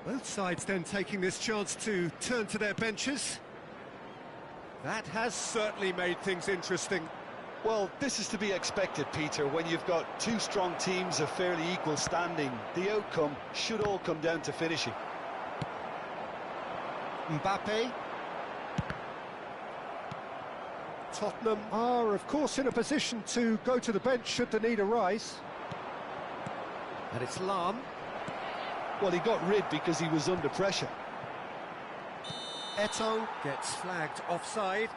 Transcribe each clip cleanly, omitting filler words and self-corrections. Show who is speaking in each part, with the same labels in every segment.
Speaker 1: Both sides then taking this chance to turn to their benches. That has certainly made things interesting.
Speaker 2: Well, this is to be expected, Peter. When you've got two strong teams of fairly equal standing, the outcome should all come down to finishing.
Speaker 1: Mbappe. Tottenham are, of course, in a position to go to the bench should the need arise. And it's Lam.
Speaker 2: Well, he got rid because he was under pressure.
Speaker 1: Eto'o gets flagged offside.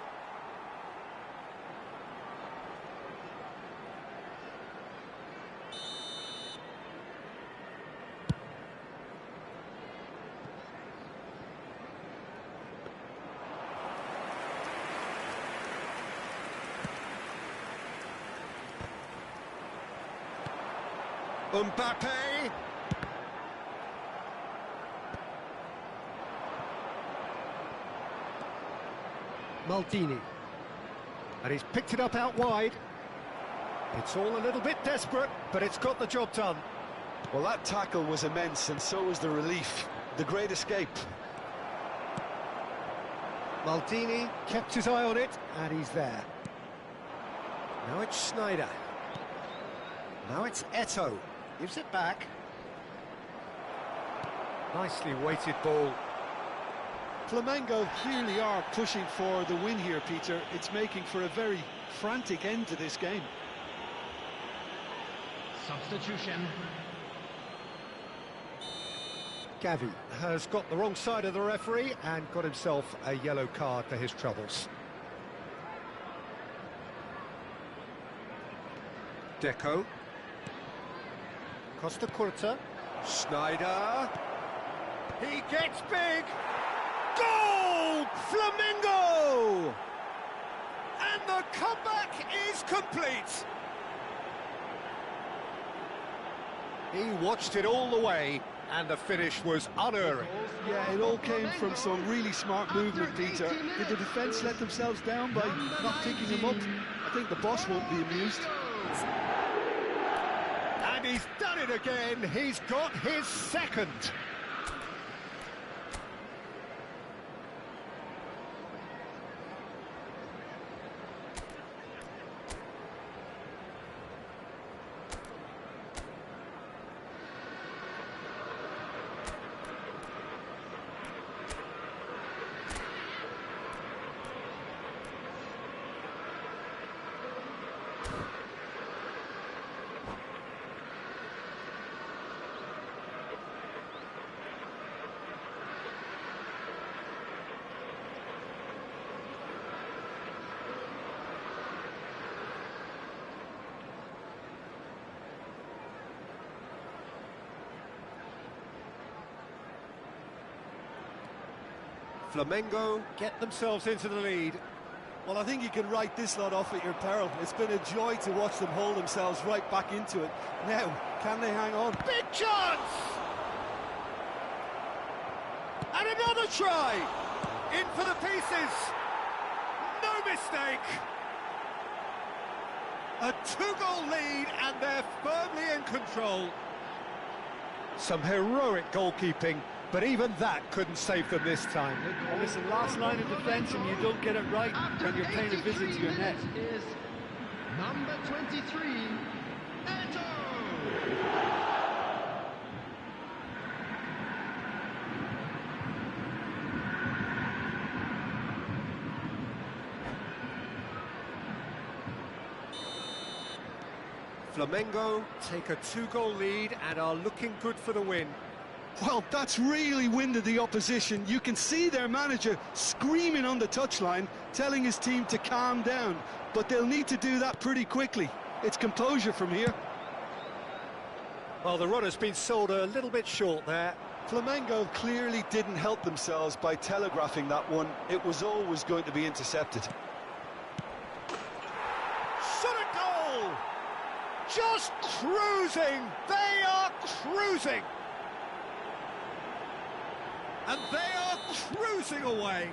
Speaker 1: Mbappe! Maldini. And he's picked it up out wide. It's all a little bit desperate, but it's got the job done.
Speaker 2: Well, that tackle was immense, and so was the relief. The great escape.
Speaker 1: Maldini kept his eye on it, and he's there. Now it's Schneider. Now it's Eto'o. Gives it back. Nicely weighted ball.
Speaker 2: Flamengo clearly are pushing for the win here, Peter. It's making for a very frantic end to this game.
Speaker 3: Substitution.
Speaker 1: Gavi has got the wrong side of the referee and got himself a yellow card for his troubles. Deco. Costa Curta. Schneider. He gets big. Goal! Flamengo! And the comeback is complete. He watched it all the way, and the finish was unerring.
Speaker 2: Yeah, it all came from some really smart movement, Peter. Did the defence let themselves down by not picking him up? I think the boss won't be amused.
Speaker 1: And he's done it again. He's got his second. Flamengo get themselves into the lead.
Speaker 2: Well, I think you can write this lot off at your peril. It's been a joy to watch them hold themselves right back into it. Now, can they hang on?
Speaker 1: Big chance! And another try! In for the pieces! No mistake! A two-goal lead and they're firmly in control. Some heroic goalkeeping, but even that couldn't save them this time.
Speaker 4: Well, it's the last line of defence and you don't get it right when you're paying a visit to your net.
Speaker 3: Is number 23, Eto'o.
Speaker 1: Flamengo take a two-goal lead and are looking good for the win.
Speaker 2: Well, that's really winded the opposition. You can see their manager screaming on the touchline, telling his team to calm down. But they'll need to do that pretty quickly. It's composure from here.
Speaker 1: Well, the run has been sold a little bit short there.
Speaker 2: Flamengo clearly didn't help themselves by telegraphing that one. It was always going to be intercepted.
Speaker 1: Shot a goal! Just cruising! They are cruising! And they are cruising away.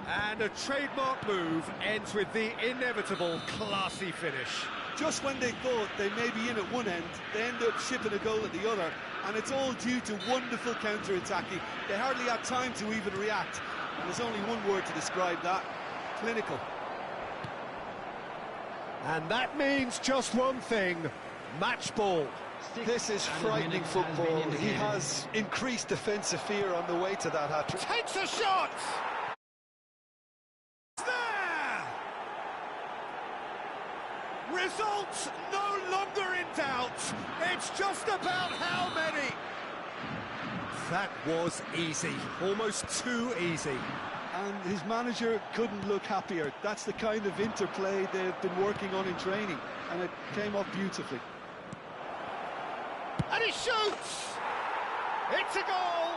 Speaker 1: And a trademark move ends with the inevitable classy finish.
Speaker 2: Just when they thought they may be in at one end, they end up shipping a goal at the other, and it's all due to wonderful counter-attacking. They hardly had time to even react, and there's only one word to describe that: clinical.
Speaker 1: And that means just one thing: match ball.
Speaker 2: This is frightening football. He has increased defensive fear on the way to that hat-trick.
Speaker 1: Takes a shot! There! Results no longer in doubt. It's just about how many. That was easy, almost too easy.
Speaker 2: And his manager couldn't look happier. That's the kind of interplay they've been working on in training, and it came off beautifully.
Speaker 1: And he shoots! It's a goal!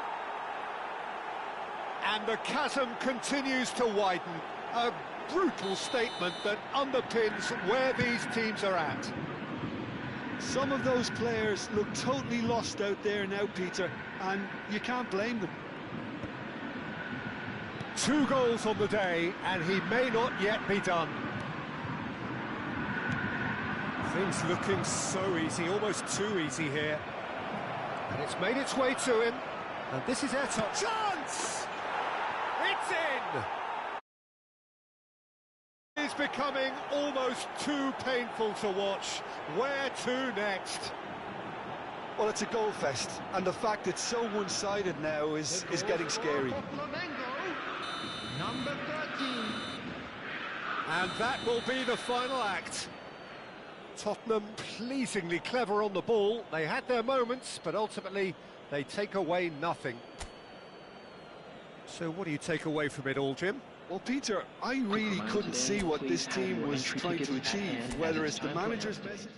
Speaker 1: And the chasm continues to widen. A brutal statement that underpins where these teams are at.
Speaker 2: Some of those players look totally lost out there now, Peter, and you can't blame them.
Speaker 1: 2 goals on the day, and he may not yet be done. Things looking so easy, almost too easy here. And it's made its way to him. And this is Eto. Chance! It's in! It's becoming almost too painful to watch. Where to next?
Speaker 2: Well, it's a goal fest, and the fact it's so one-sided now is getting scary.
Speaker 3: Number 13.
Speaker 1: And that will be the final act. Tottenham pleasingly clever on the ball. They had their moments, but ultimately they take away nothing. So what do you take away from it all, Jim?
Speaker 2: Well, Peter, I really couldn't see what this team was trying to achieve, whether it's the manager's message.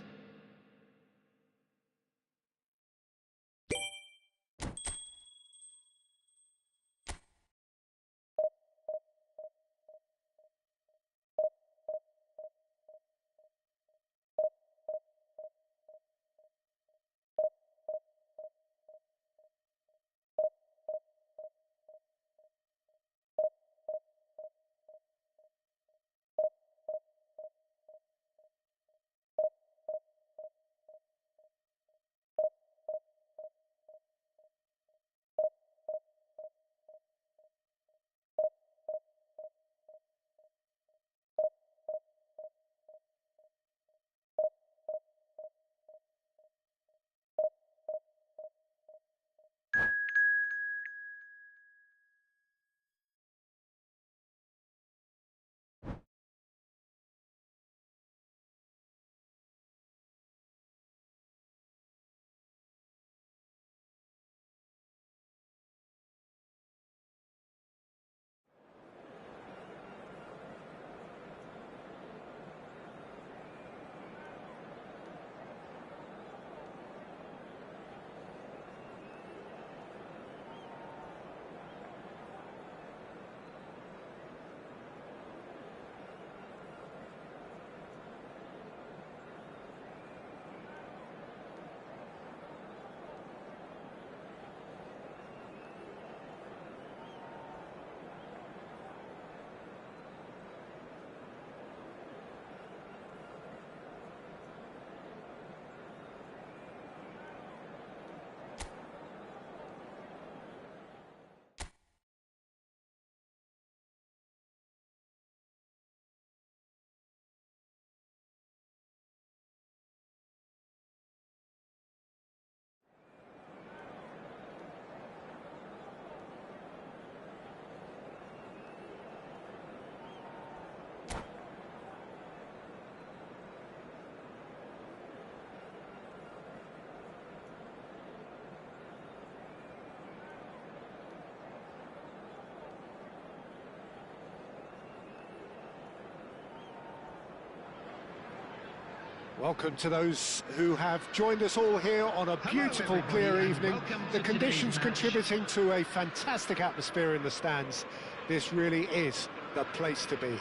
Speaker 1: Welcome to those who have joined us all here on a beautiful, clear evening. The conditions contributing to a fantastic atmosphere in the stands. This really is the place to be.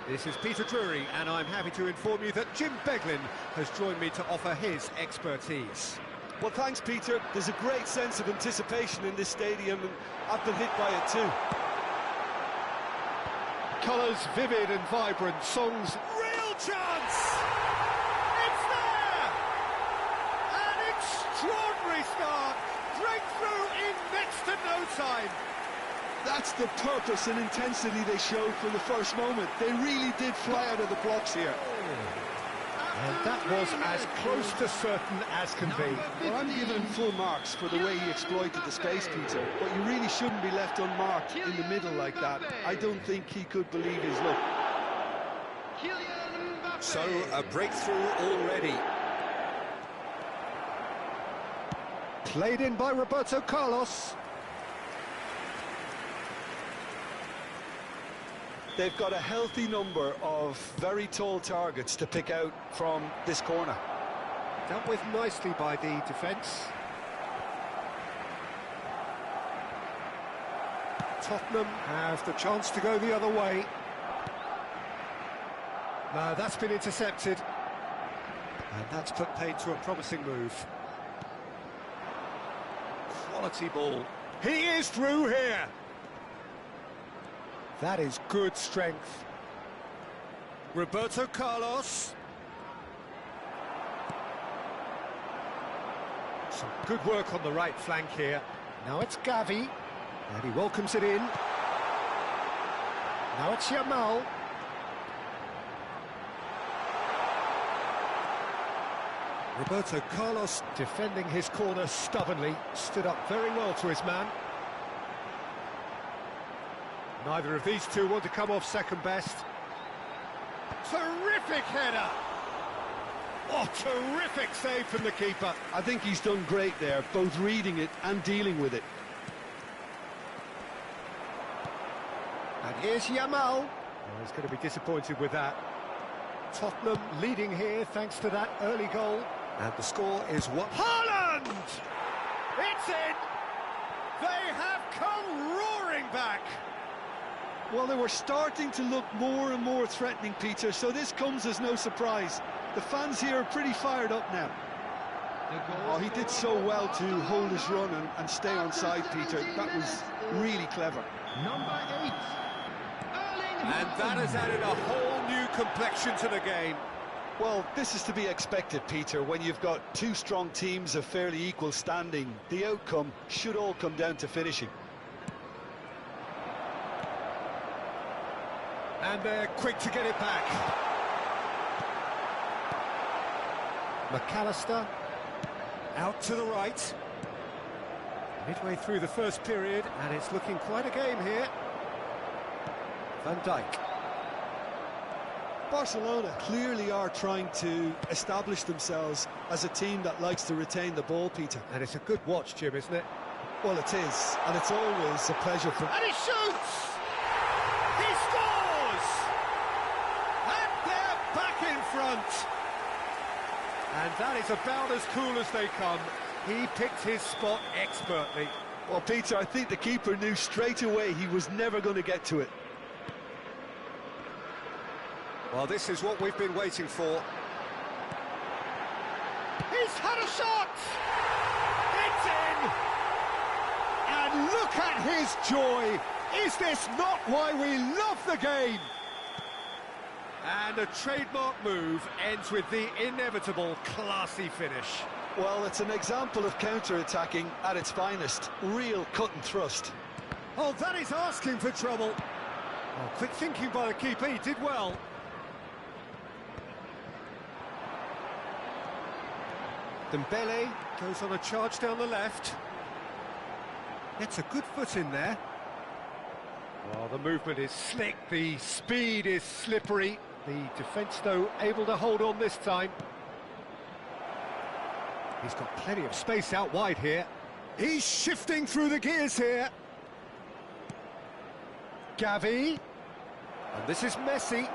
Speaker 1: This is Peter Drury, and I'm happy to inform you that Jim Beglin has joined me to offer his expertise.
Speaker 2: Well, thanks, Peter. There's a great sense of anticipation in this stadium, and I've been hit by it too.
Speaker 1: Colours vivid and vibrant, songs real chance! extraordinary start. Breakthrough in next to no time.
Speaker 2: That's the purpose and intensity they showed from the first moment. They really did fly out of the blocks here.
Speaker 1: And that was as close to certain as can be.
Speaker 2: Well, I'm giving him full marks for the way he exploited the space, Peter. But you really shouldn't be left unmarked in the middle like that. I don't think he could believe his luck.
Speaker 5: So, a breakthrough already.
Speaker 1: Played in by Roberto Carlos.
Speaker 2: They've got a healthy number of very tall targets to pick out from this corner.
Speaker 1: Dealt with nicely by the defence. Tottenham have the chance to go the other way. No, that's been intercepted. And that's put paid to a promising move. Quality ball. He is through here. That is good strength. Roberto Carlos. Some good work on the right flank here. Now it's Gavi. And he welcomes it in. Now it's Yamal. Roberto Carlos defending his corner stubbornly. Stood up very well to his man. Neither of these two want to come off second best. Terrific header! Oh, terrific save from the keeper.
Speaker 2: I think he's done great there, both reading it and dealing with it.
Speaker 1: And here's Yamal. Oh, he's going to be disappointed with that. Tottenham leading here thanks to that early goal. And the score is what? Haaland! It's in! They have come roaring back!
Speaker 2: Well, they were starting to look more and more threatening, Peter, so this comes as no surprise. The fans here are pretty fired up now. Oh, he did so well to hold his run and stay on side, Peter. That was really clever.
Speaker 3: Number 8.
Speaker 1: And that has added a whole new complexion to the game.
Speaker 2: Well, this is to be expected, Peter. When you've got two strong teams of fairly equal standing, the outcome should all come down to finishing.
Speaker 1: And they're quick to get it back. McAllister out to the right. Midway through the first period, and it's looking quite a game here. Van Dijk.
Speaker 2: Barcelona clearly are trying to establish themselves as a team that likes to retain the ball, Peter.
Speaker 1: And it's a good watch, Jim, isn't it?
Speaker 2: Well, it is, and it's always a pleasure for...
Speaker 1: And he shoots! He scores! And they're back in front! And that is about as cool as they come. He picked his spot expertly.
Speaker 2: Well, Peter, I think the keeper knew straight away he was never going to get to it.
Speaker 1: Well, this is what we've been waiting for. He's had a shot! It's in! And look at his joy! Is this not why we love the game? And a trademark move ends with the inevitable classy finish.
Speaker 2: Well, it's an example of counter-attacking at its finest. Real cut and thrust.
Speaker 1: Oh, that is asking for trouble. Oh, quick thinking by the keeper, he did well. Dembele goes on a charge down the left. Gets a good foot in there. Well, the movement is slick, the speed is slippery. The defence, though, able to hold on this time. He's got plenty of space out wide here. He's shifting through the gears here. Gavi. And this is Messi.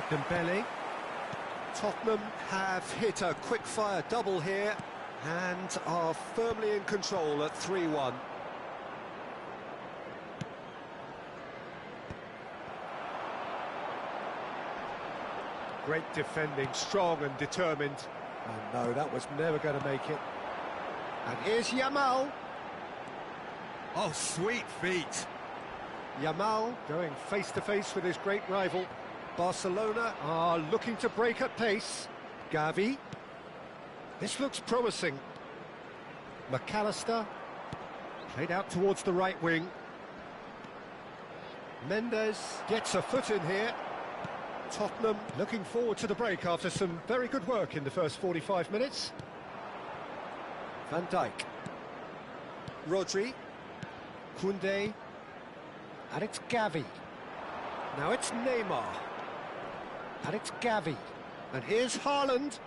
Speaker 1: Dembele. Tottenham have hit a quick-fire double here and are firmly in control at 3-1. Great defending, strong and determined. And no, that was never going to make it. And here's Yamal. Oh, sweet feet. Yamal going face-to-face with his great rival. Barcelona are looking to break at pace. Gavi. This looks promising. McAllister, played out towards the right wing. Mendes gets a foot in here. Tottenham looking forward to the break after some very good work in the first 45 minutes. Van Dijk. Rodri. Koundé. And it's Gavi. Now it's Neymar. And it's Gavi. And here's Haaland.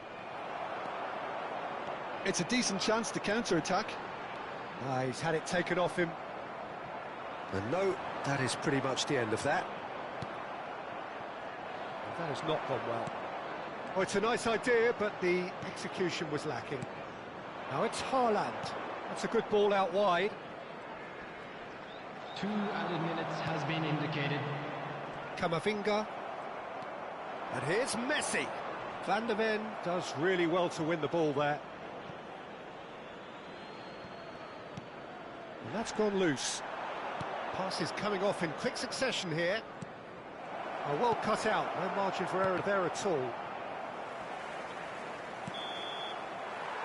Speaker 2: It's a decent chance to counter-attack.
Speaker 1: He's had it taken off him. And no, that is pretty much the end of that. That has not gone well. Oh, it's a nice idea, but the execution was lacking. Now it's Haaland. That's a good ball out wide.
Speaker 3: 2 added minutes has been indicated.
Speaker 1: Camavinga. And here's Messi. Van de Ven does really well to win the ball there. And that's gone loose. Passes coming off in quick succession here. Oh, well cut out, no margin for error there at all.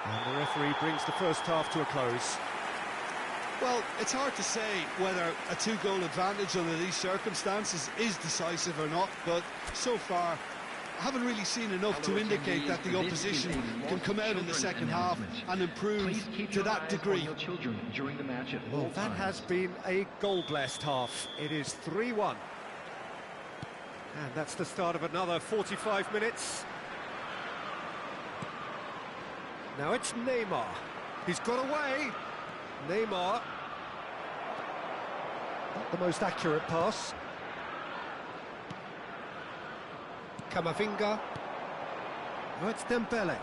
Speaker 1: And the referee brings the first half to a close.
Speaker 2: Well, it's hard to say whether a 2-goal advantage under these circumstances is decisive or not, but so far I haven't really seen enough to indicate that the opposition can come out in the second half and improve to that degree.
Speaker 1: Well, that has been a goal-blessed half. It is 3-1. And that's the start of another 45 minutes. Now it's Neymar. He's got away. Neymar. Not the most accurate pass. Camavinga. Now it's Dembele.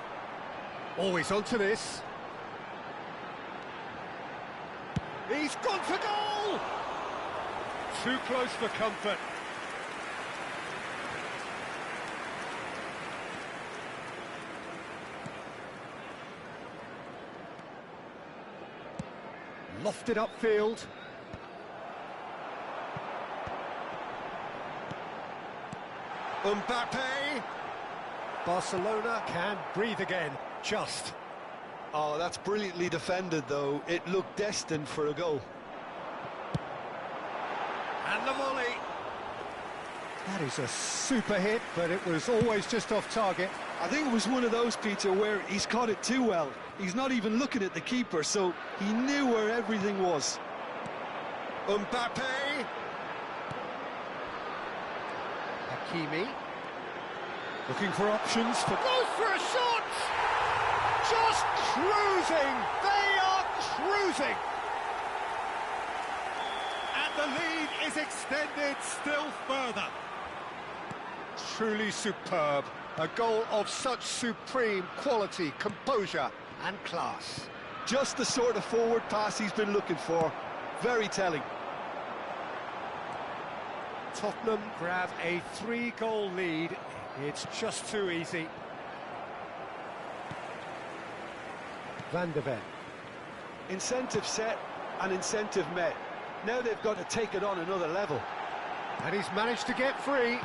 Speaker 1: Always onto this. He's gone for goal! Too close for comfort. Lofted upfield. Mbappe. Barcelona can breathe again, just.
Speaker 2: Oh, that's brilliantly defended, though. It looked destined for a goal.
Speaker 1: And the volley. That is a super hit, but it was always just off target.
Speaker 2: I think it was one of those, Peter, where he's caught it too well. He's not even looking at the keeper, so he knew where everything was.
Speaker 1: Mbappe. Hakimi. Looking for options. Goes for a shot! Just cruising! They are cruising! And the lead is extended still further. Truly superb. A goal of such supreme quality, composure and class.
Speaker 2: Just the sort of forward pass he's been looking for. Very telling.
Speaker 1: Tottenham grab a 3-goal lead. It's just too easy. Van de Ven.
Speaker 2: Incentive set and incentive met. Now they've got to take it on another level.
Speaker 1: And he's managed to get free.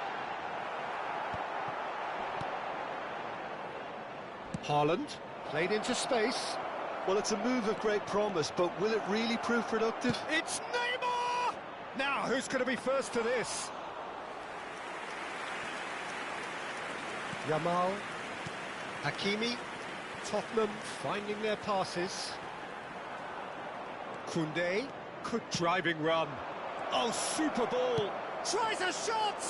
Speaker 1: Haaland, played into space.
Speaker 2: Well, it's a move of great promise, but will it really prove productive?
Speaker 1: It's Neymar! Now, who's going to be first to this? Yamal, Hakimi, Tottenham finding their passes. Koundé, good driving run. Oh, super ball! Tries a shot!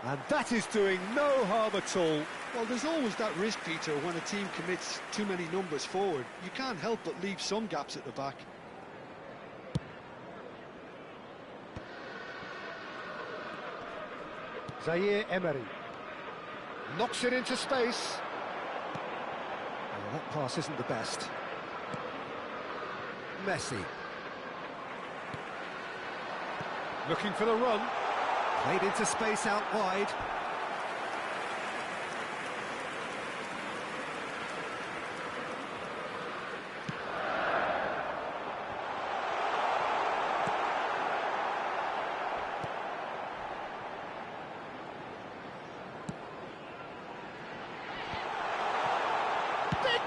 Speaker 1: And that is doing no harm at all.
Speaker 2: Well, there's always that risk, Peter, when a team commits too many numbers forward. You can't help but leave some gaps at the back.
Speaker 1: Zaire Emery knocks it into space. Oh, that pass isn't the best. Messi. Looking for the run. Played into space out wide.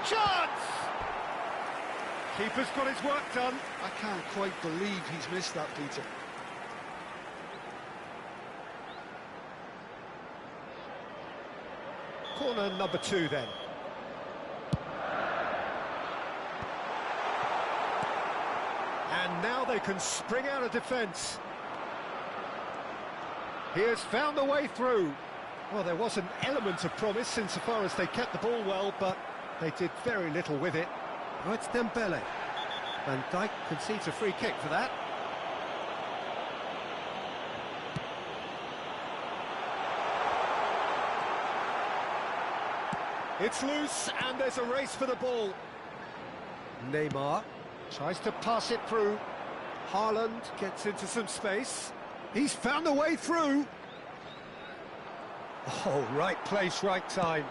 Speaker 1: Chance! Keeper's got his work done.
Speaker 2: I can't quite believe he's missed that, Peter.
Speaker 1: Corner number 2 then. And now they can spring out of defence. He has found a way through. Well, there was an element of promise insofar as they kept the ball well, but they did very little with it. Oh, it's Dembele. Van Dijk concedes a free kick for that. It's loose, and there's a race for the ball. Neymar tries to pass it through. Haaland gets into some space. He's found a way through. Oh, right place, right time.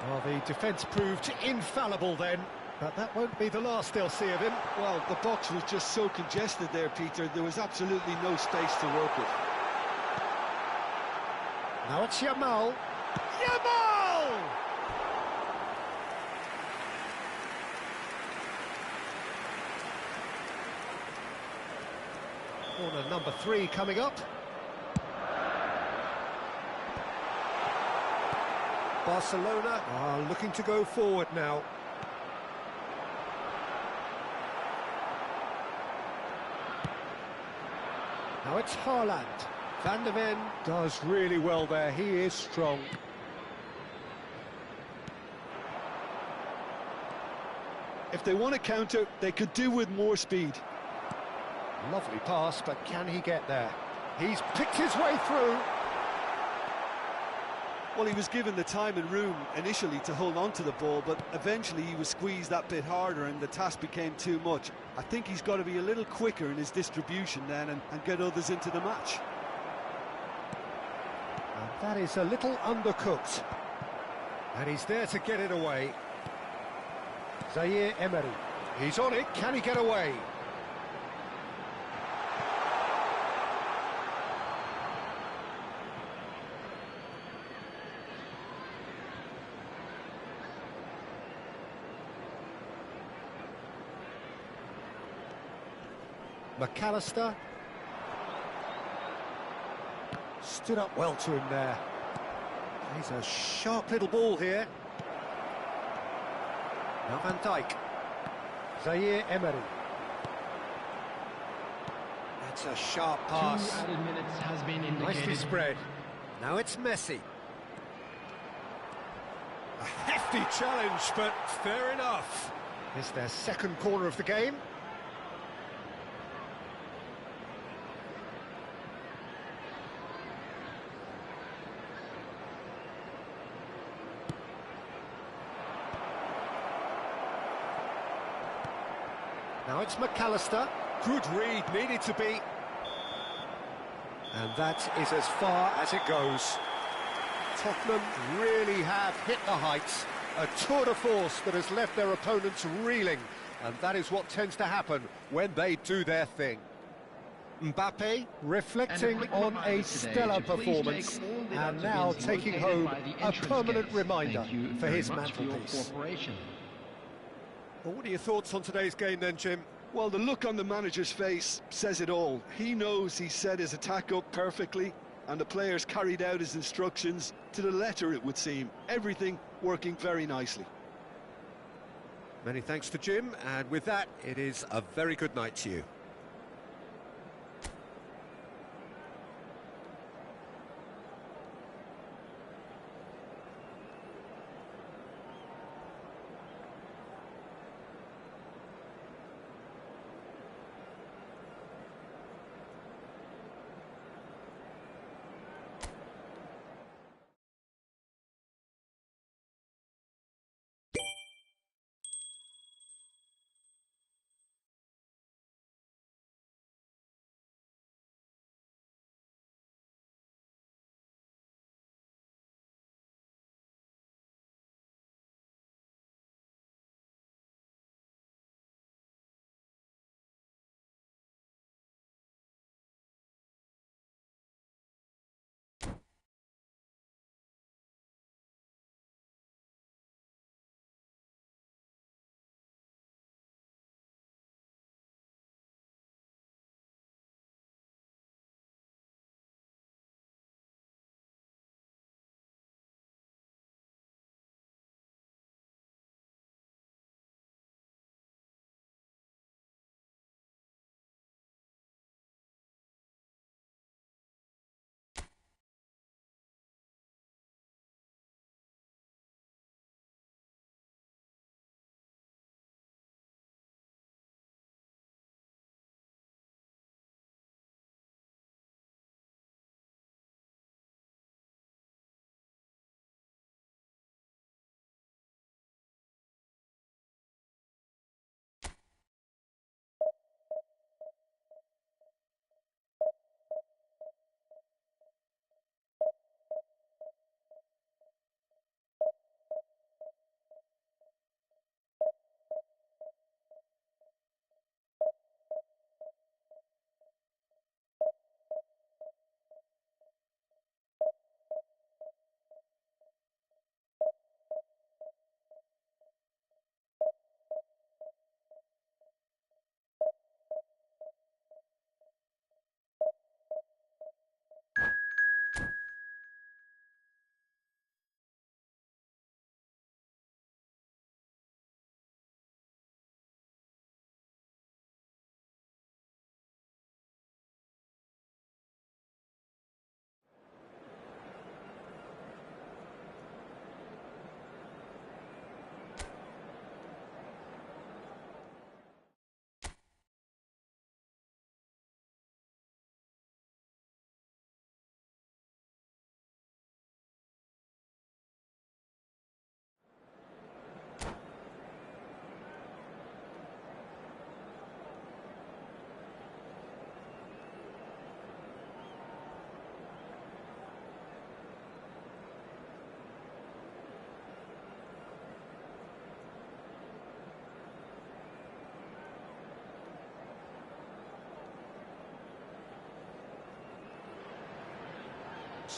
Speaker 1: Well, the defence proved infallible then, but that won't be the last they'll see of him.
Speaker 2: Well, the box was just so congested there, Peter. There was absolutely no space to work with.
Speaker 1: Now it's Yamal. Yamal! Corner number 3 coming up. Barcelona are looking to go forward now. Now it's Haaland. Van der Ven does really well there. He is strong.
Speaker 2: If they want to counter, they could do with more speed.
Speaker 1: Lovely pass, but can he get there? He's picked his way through.
Speaker 2: Well, he was given the time and room initially to hold on to the ball, but eventually he was squeezed that bit harder and the task became too much. I think he's got to be a little quicker in his distribution then and get others into the match.
Speaker 1: And that is a little undercooked. And he's there to get it away. Zaire Emery. He's on it. Can he get away? McAllister stood up well to him there. He's a sharp little ball here. Now Van Dijk. Zaire Emery. That's a sharp pass.
Speaker 3: 2 added minutes has been indicated.
Speaker 1: Nicely spread. Now it's Messi. A hefty challenge, but fair enough. It's their second corner of the game. Now it's McAllister. Good read, needed to be. And that is as far as it goes. Tottenham really have hit the heights. A tour de force that has left their opponents reeling. And that is what tends to happen when they do their thing. Mbappe reflecting on a stellar performance and now taking home a permanent reminder for his mantelpiece. Well, what are your thoughts on today's game then, Jim?
Speaker 2: Well, the look on the manager's face says it all. He knows he set his attack up perfectly, and the players carried out his instructions to the letter, it would seem. Everything working very nicely.
Speaker 1: Many thanks to Jim, and with that, it is a very good night to you.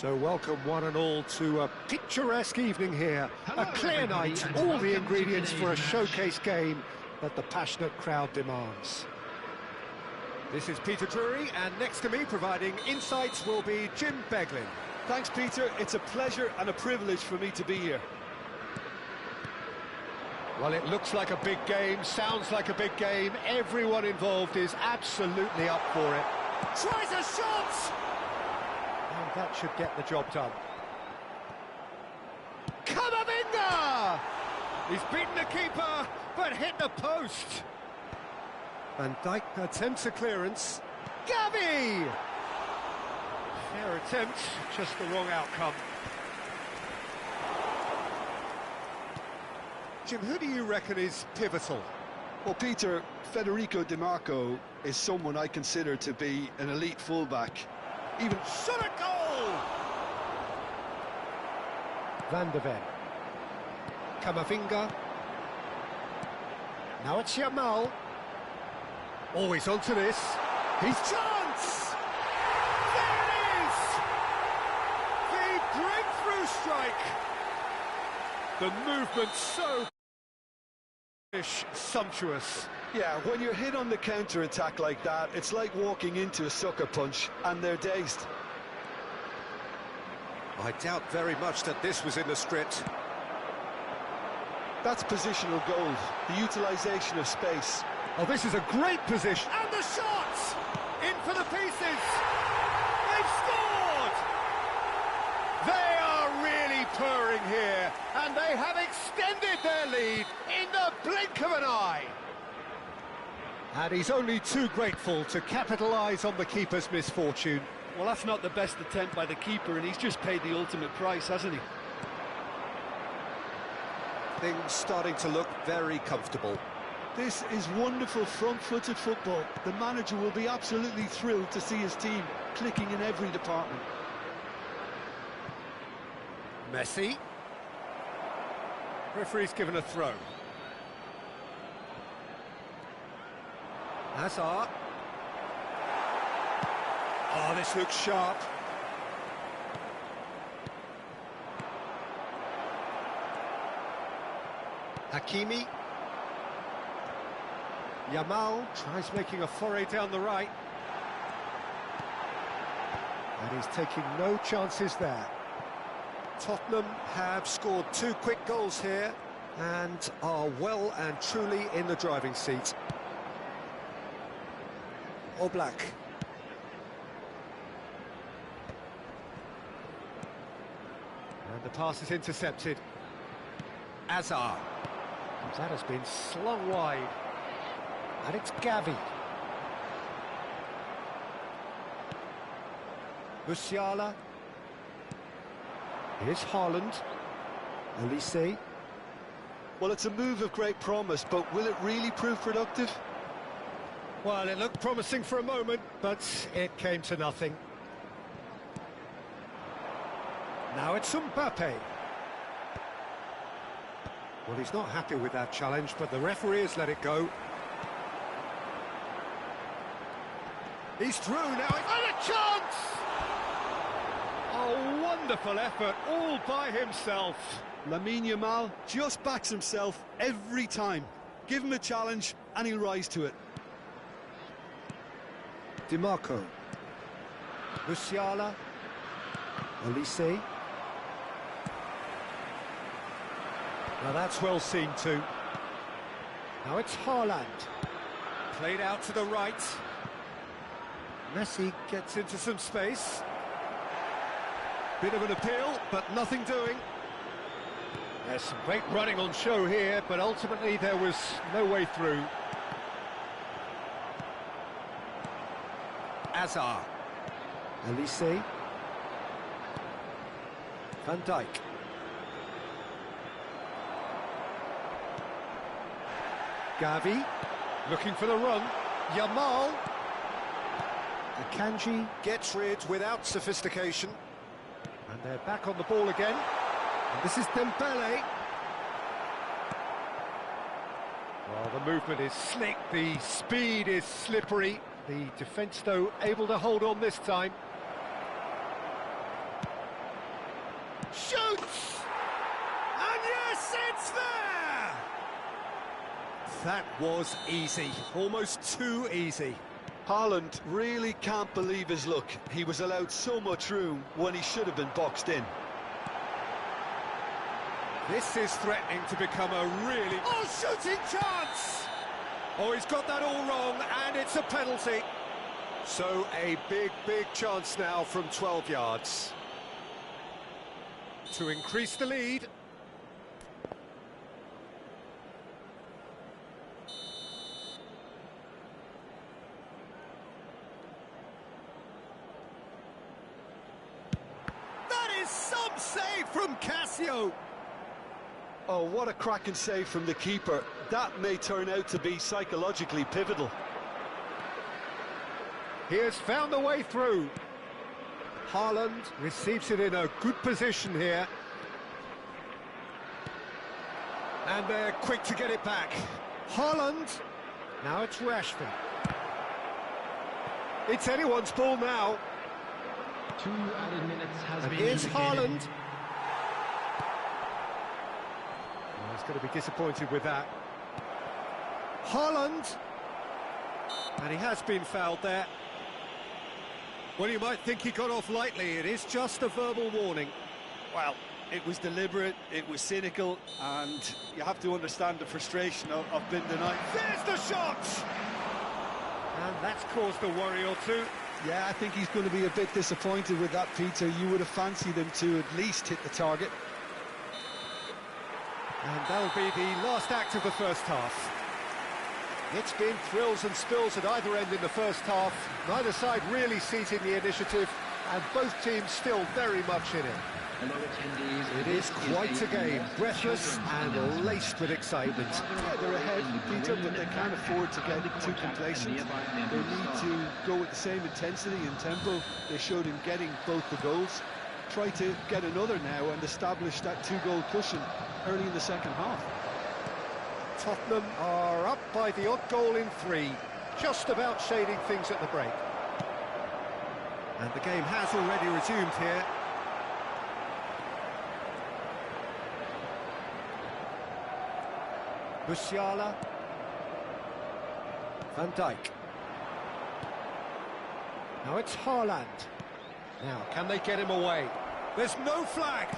Speaker 1: So welcome one and all to a picturesque evening here.
Speaker 3: Hello,
Speaker 1: a clear night,
Speaker 3: everybody,
Speaker 1: all
Speaker 3: and
Speaker 1: the
Speaker 3: welcome to
Speaker 1: ingredients for a
Speaker 3: today's
Speaker 1: showcase game that the passionate crowd demands.
Speaker 5: This is Peter Drury, and next to me providing insights will be Jim Beglin.
Speaker 2: Thanks, Peter. It's a pleasure and a privilege for me to be here.
Speaker 1: Well, it looks like a big game, sounds like a big game. Everyone involved is absolutely up for it.
Speaker 5: Tries a shot!
Speaker 1: And that should get the job done.
Speaker 5: Camavinga! He's beaten the keeper, but hit the post.
Speaker 1: Van Dijk attempts a clearance.
Speaker 5: Gavi! Fair attempt, just the wrong outcome. Jim, who do you reckon is pivotal?
Speaker 2: Well, Peter, Federico Di Marco is someone I consider to be an elite fullback. Even
Speaker 5: Shot a goal!
Speaker 1: Van de Ven. Camavinga. Now it's Yamal. Always onto this.
Speaker 5: His chance! There it is! The breakthrough strike! The movement so sumptuous.
Speaker 2: Yeah, when you're hit on the counter-attack like that, it's like walking into a sucker punch, and they're dazed.
Speaker 5: I doubt very much that this was in the script.
Speaker 2: That's positional gold, the utilisation of space.
Speaker 1: Oh, this is a great position.
Speaker 5: And the shot! In for the pieces! They've scored! They are really purring here, and they have extended their lead in the blink of an eye.
Speaker 1: And he's only too grateful to capitalise on the keeper's misfortune.
Speaker 4: Well, that's not the best attempt by the keeper, and he's just paid the ultimate price, hasn't he?
Speaker 5: Things starting to look very comfortable.
Speaker 2: This is wonderful front-footed football. The manager will be absolutely thrilled to see his team clicking in every department.
Speaker 5: Messi. Referee's given a throw. Hazard. Oh, this looks sharp.
Speaker 1: Hakimi. Yamal tries making a foray down the right. And he's taking no chances there.
Speaker 5: Tottenham have scored 2 quick goals here and are well and truly in the driving seat. Oblak.
Speaker 1: And the pass is intercepted.
Speaker 5: Hazard.
Speaker 1: That has been slung wide. And it's Gavi. Musiala. Here's Haaland. Elise.
Speaker 2: Well, it's a move of great promise, but will it really prove productive?
Speaker 1: Well, it looked promising for a moment, but it came to nothing. Now it's Mbappe. Well, he's not happy with that challenge, but the referee has let it go.
Speaker 5: He's through now. He's had a chance!
Speaker 1: Oh, wonderful effort, all by himself.
Speaker 2: Lamine Yamal just backs himself every time. Give him a challenge and he'll rise to it.
Speaker 1: Di Marco. Musiala. Elise. Now that's well seen too. Now it's Haaland.
Speaker 5: Played out to the right.
Speaker 1: Messi gets into some space. Bit of an appeal, but nothing doing. There's some great running on show here, but ultimately there was no way through.
Speaker 5: Hazard.
Speaker 1: Elise. Van Dijk. Gavi, looking for the run. Yamal. Akanji.
Speaker 5: Gets rid without sophistication.
Speaker 1: And they're back on the ball again. And this is Dembele. Well, the movement is slick, the speed is slippery. The defence, though, able to hold on this time.
Speaker 5: It's there! That was easy, almost too easy.
Speaker 2: Haaland really can't believe his luck. He was allowed so much room when he should have been boxed in.
Speaker 5: This is threatening to become a really... Oh, shooting chance! Oh, he's got that all wrong, and it's a penalty. So a big chance now from 12 yards. To increase the lead. That is some save from Cassio.
Speaker 2: Oh, what a cracking save from the keeper. That may turn out to be psychologically pivotal.
Speaker 1: He has found the way through. Haaland receives it in a good position here.
Speaker 5: And they're quick to get it back.
Speaker 1: Haaland. Now it's Rashford. It's anyone's ball now.
Speaker 3: 2 added minutes has
Speaker 1: And
Speaker 3: been
Speaker 1: here's
Speaker 3: indicated.
Speaker 1: Haaland. Oh, he's going to be disappointed with that. Haaland.
Speaker 5: And he has been fouled there. Well, you might think he got off lightly. It is just a verbal warning.
Speaker 2: Well, it was deliberate, it was cynical, and you have to understand the frustration of being denied.
Speaker 5: There's the shot! And that's caused a worry or two.
Speaker 2: Yeah, I think he's going to be a bit disappointed with that, Peter. You would have fancied him to at least hit the target.
Speaker 5: And that'll be the last act of the first half.
Speaker 1: It's been thrills and spills at either end in the first half. Neither side really seizing the initiative, and both teams still very much in it.
Speaker 3: Hello, attendees.
Speaker 1: It is quite a game, breathless and laced with excitement.
Speaker 2: Yeah, they're ahead, Peter, but they can't afford to get too complacent. They need to go with the same intensity and tempo they showed in getting both the goals. Try to get another now and establish that 2-goal cushion early in the second half.
Speaker 1: Tottenham are up by the odd goal in 3, just about shading things at the break.
Speaker 5: And the game has already resumed here.
Speaker 1: Musiala. Van Dijk. Now it's Haaland. Now, can they get him away?
Speaker 5: There's no flag.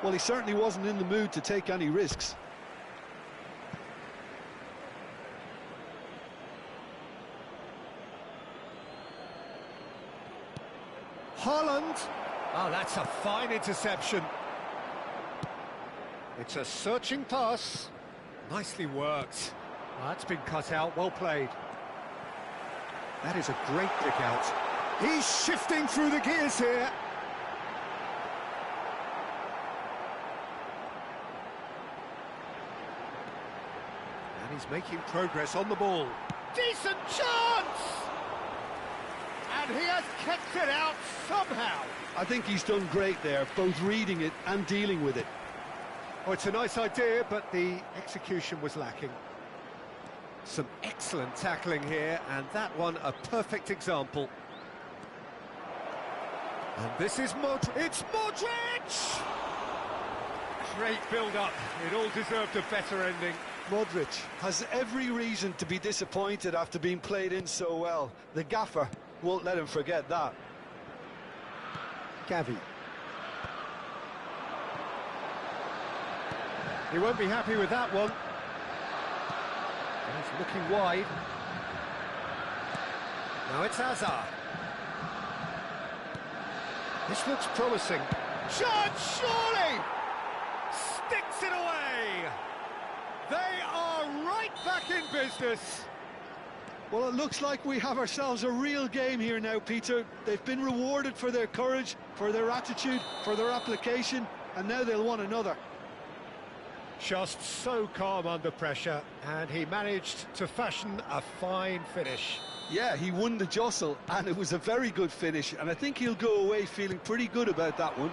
Speaker 2: Well, he certainly wasn't in the mood to take any risks.
Speaker 1: Haaland.
Speaker 5: Oh, that's a fine interception.
Speaker 1: It's a searching pass.
Speaker 5: Nicely worked.
Speaker 1: That's been cut out, well played.
Speaker 5: That is a great pick out. He's shifting through the gears here.
Speaker 1: And he's making progress on the ball.
Speaker 5: Decent chance! And he has kept it out somehow.
Speaker 2: I think he's done great there, both reading it and dealing with it.
Speaker 1: Oh, it's a nice idea, but the execution was lacking.
Speaker 5: Some excellent tackling here, and that one a perfect example. And this is Modric. It's Modric! Great build-up. It all deserved a better ending.
Speaker 2: Modric has every reason to be disappointed after being played in so well. The gaffer won't let him forget that.
Speaker 1: Gavi. He won't be happy with that one. He's looking wide. Now it's Hazard. This looks promising.
Speaker 5: Chance, surely! Sticks it away! They are right back in business.
Speaker 2: Well, it looks like we have ourselves a real game here now, Peter. They've been rewarded for their courage, for their attitude, for their application, and now they'll want another.
Speaker 1: Just so calm under pressure, and he managed to fashion a fine finish.
Speaker 2: Yeah, he won the jostle, and it was a very good finish, and I think he'll go away feeling pretty good about that one.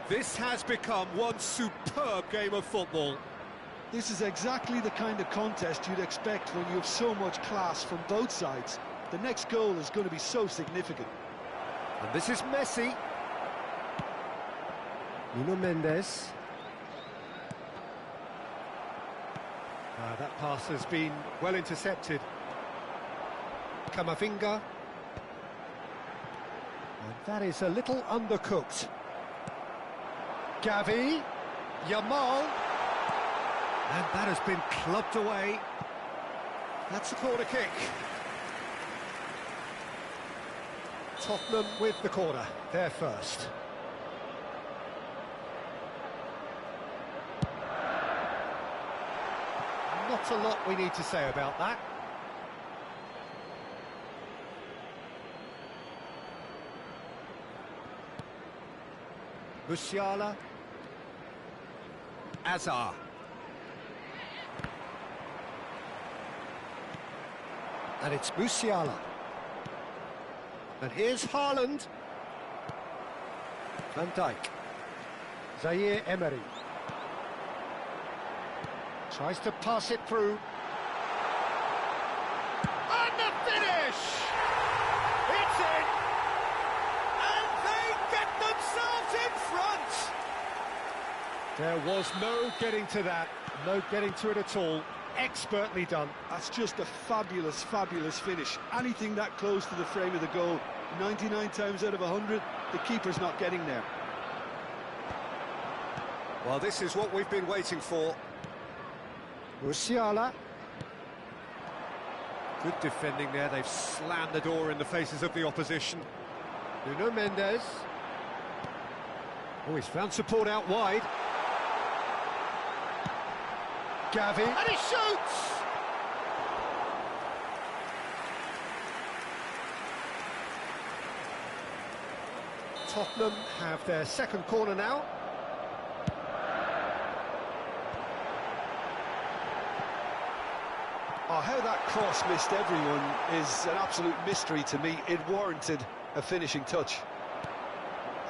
Speaker 5: This has become one superb game of football.
Speaker 2: This is exactly the kind of contest you'd expect when you have so much class from both sides. The next goal is going to be so significant.
Speaker 1: And this is Messi. Nuno Mendes. That pass has been well intercepted. Camavinga. And that is a little undercooked. Gavi. Yamal. And that has been clubbed away. That's a corner kick. Tottenham with the corner, they're first. Not a lot we need to say about that. Musiala. Azar. And it's Musiala. And here's Haaland. Van Dijk. Zaire Emery. Tries to pass it through.
Speaker 5: And the finish! It's in! And they get themselves in front!
Speaker 1: There was no getting to that, no getting to it at all. Expertly done.
Speaker 2: That's just a fabulous, fabulous finish. Anything that close to the frame of the goal, 99 times out of 100, the keeper's not getting there.
Speaker 1: Well, this is what we've been waiting for. Musiala. Good defending there. They've slammed the door in the faces of the opposition. Nuno Mendes. Oh, he's found support out wide. Gavi.
Speaker 5: And he shoots!
Speaker 1: Tottenham have their second corner now.
Speaker 2: Oh, how that cross missed everyone is an absolute mystery to me. It warranted a finishing touch.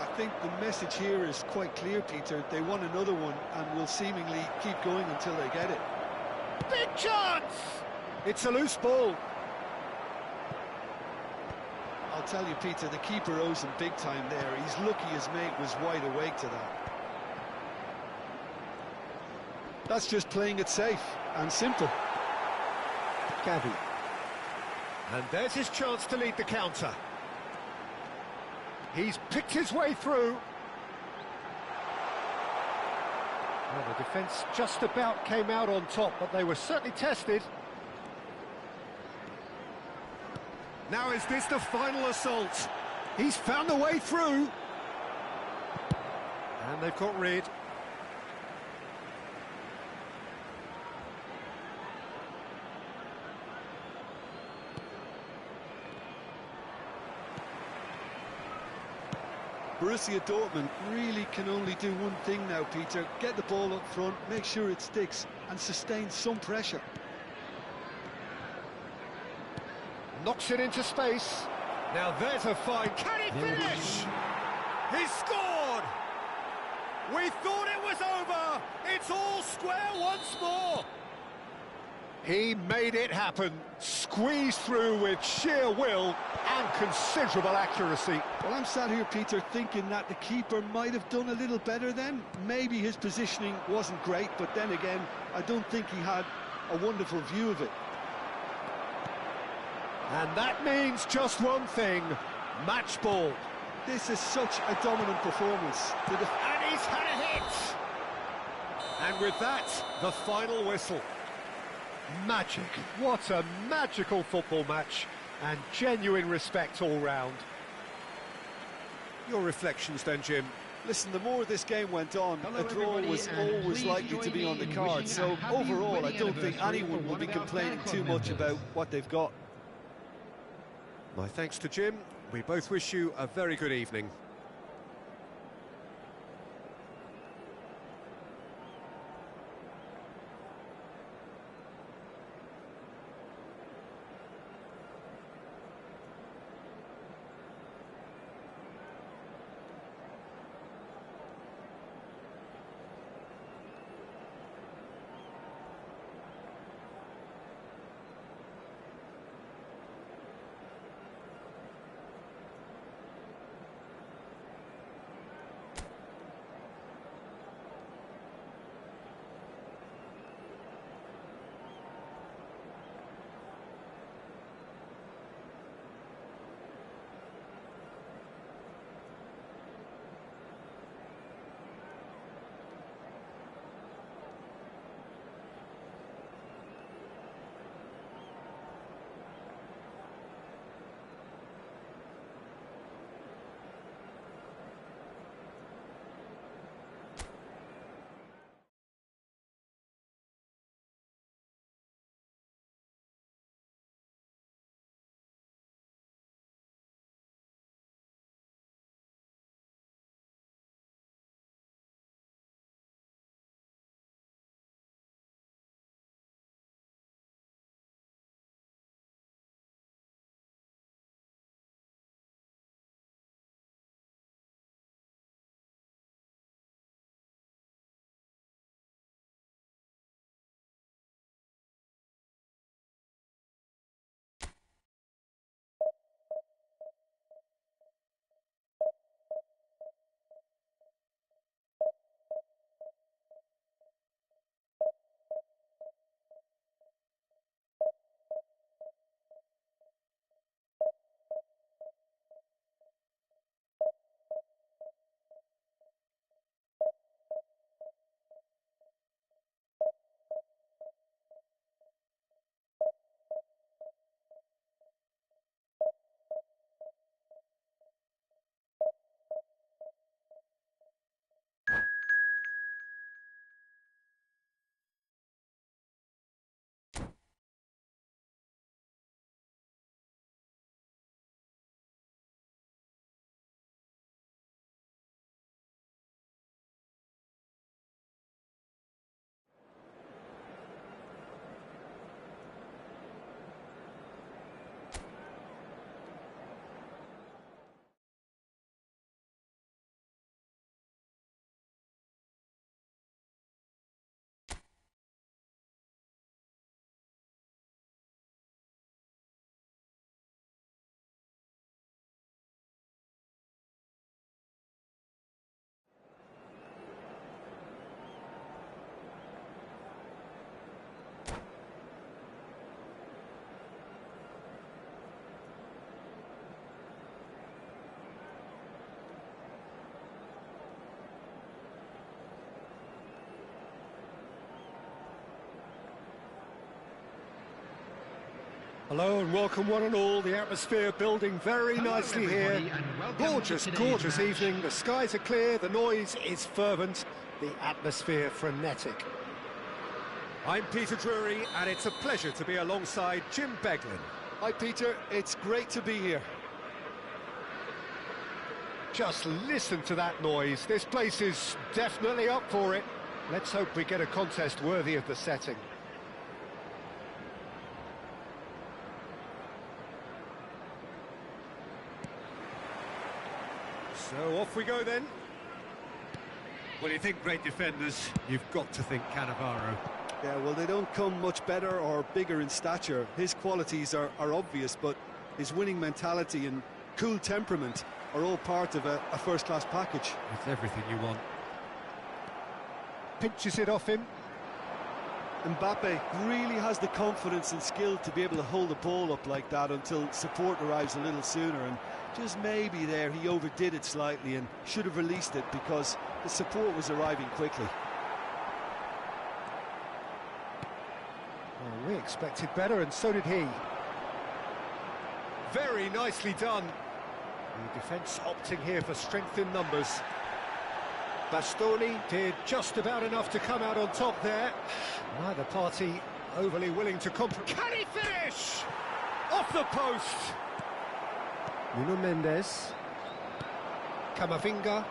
Speaker 2: I think the message here is quite clear, Peter. They want another one and will seemingly keep going until they get it.
Speaker 5: Big chance!
Speaker 1: It's a loose ball.
Speaker 2: I'll tell you, Peter, the keeper owes him big time there. He's lucky his mate was wide awake to that. That's just playing it safe and simple.
Speaker 1: Gavi. And there's his chance to lead the counter. He's picked his way through. Well, the defence just about came out on top, but they were certainly tested. Now is this the final assault? He's found a way through. And they've got rid.
Speaker 2: Borussia Dortmund really can only do one thing now, Peter. Get the ball up front, make sure it sticks, and sustain some pressure.
Speaker 1: Knocks it into space. Now there's a fight.
Speaker 5: Can he finish? He scored! We thought it was over! It's all square once more!
Speaker 1: He made it happen, squeezed through with sheer will and considerable accuracy.
Speaker 2: Well, I'm sat here, Peter, thinking that the keeper might have done a little better then. Maybe his positioning wasn't great, but then again, I don't think he had a wonderful view of it.
Speaker 1: And that means just one thing, match ball.
Speaker 2: This is such a dominant performance.
Speaker 5: And he's had a hit!
Speaker 1: And with that, the final whistle. Magic. What a magical football match, and genuine respect all round. Your reflections then, Jim?
Speaker 2: Listen, the more this game went on, a draw was always likely to be on the card. So overall, I don't think anyone will be complaining too much about what they've got.
Speaker 1: My thanks to Jim. We both wish you a very good evening. Hello and welcome one and all. The atmosphere building very nicely here. Gorgeous, gorgeous evening. The skies are clear, the noise is fervent, the atmosphere frenetic.
Speaker 5: I'm Peter Drury, and it's a pleasure to be alongside Jim Beglin.
Speaker 2: Hi, Peter. It's great to be here.
Speaker 1: Just listen to that noise. This place is definitely up for it. Let's hope we get a contest worthy of the setting.
Speaker 5: So off we go then.
Speaker 4: When you think great defenders, you've got to think Cannavaro.
Speaker 2: Yeah, well, they don't come much better or bigger in stature. His qualities are obvious, but his winning mentality and cool temperament are all part of a first-class package.
Speaker 4: It's everything you want.
Speaker 1: Pinches it off him.
Speaker 2: Mbappe really has the confidence and skill to be able to hold the ball up like that until support arrives a little sooner, and just maybe there he overdid it slightly and should have released it because the support was arriving quickly.
Speaker 1: Oh, we expected better, and so did he.
Speaker 5: Very nicely done.
Speaker 1: The defence opting here for strength in numbers. Bastoni did just about enough to come out on top there. Neither party overly willing to compromise.
Speaker 5: Can he finish? Off the post.
Speaker 1: Nuno Mendes. Camavinga.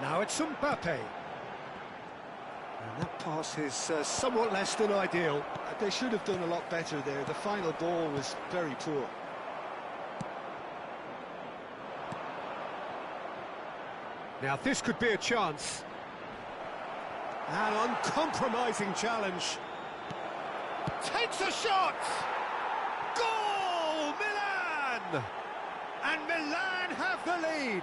Speaker 1: Now it's Mbappe. And that pass is somewhat less than ideal.
Speaker 2: They should have done a lot better there. The final ball was very poor.
Speaker 1: Now this could be a chance.
Speaker 5: An uncompromising challenge. Takes a shot! Goal! Milan! And Milan have the lead.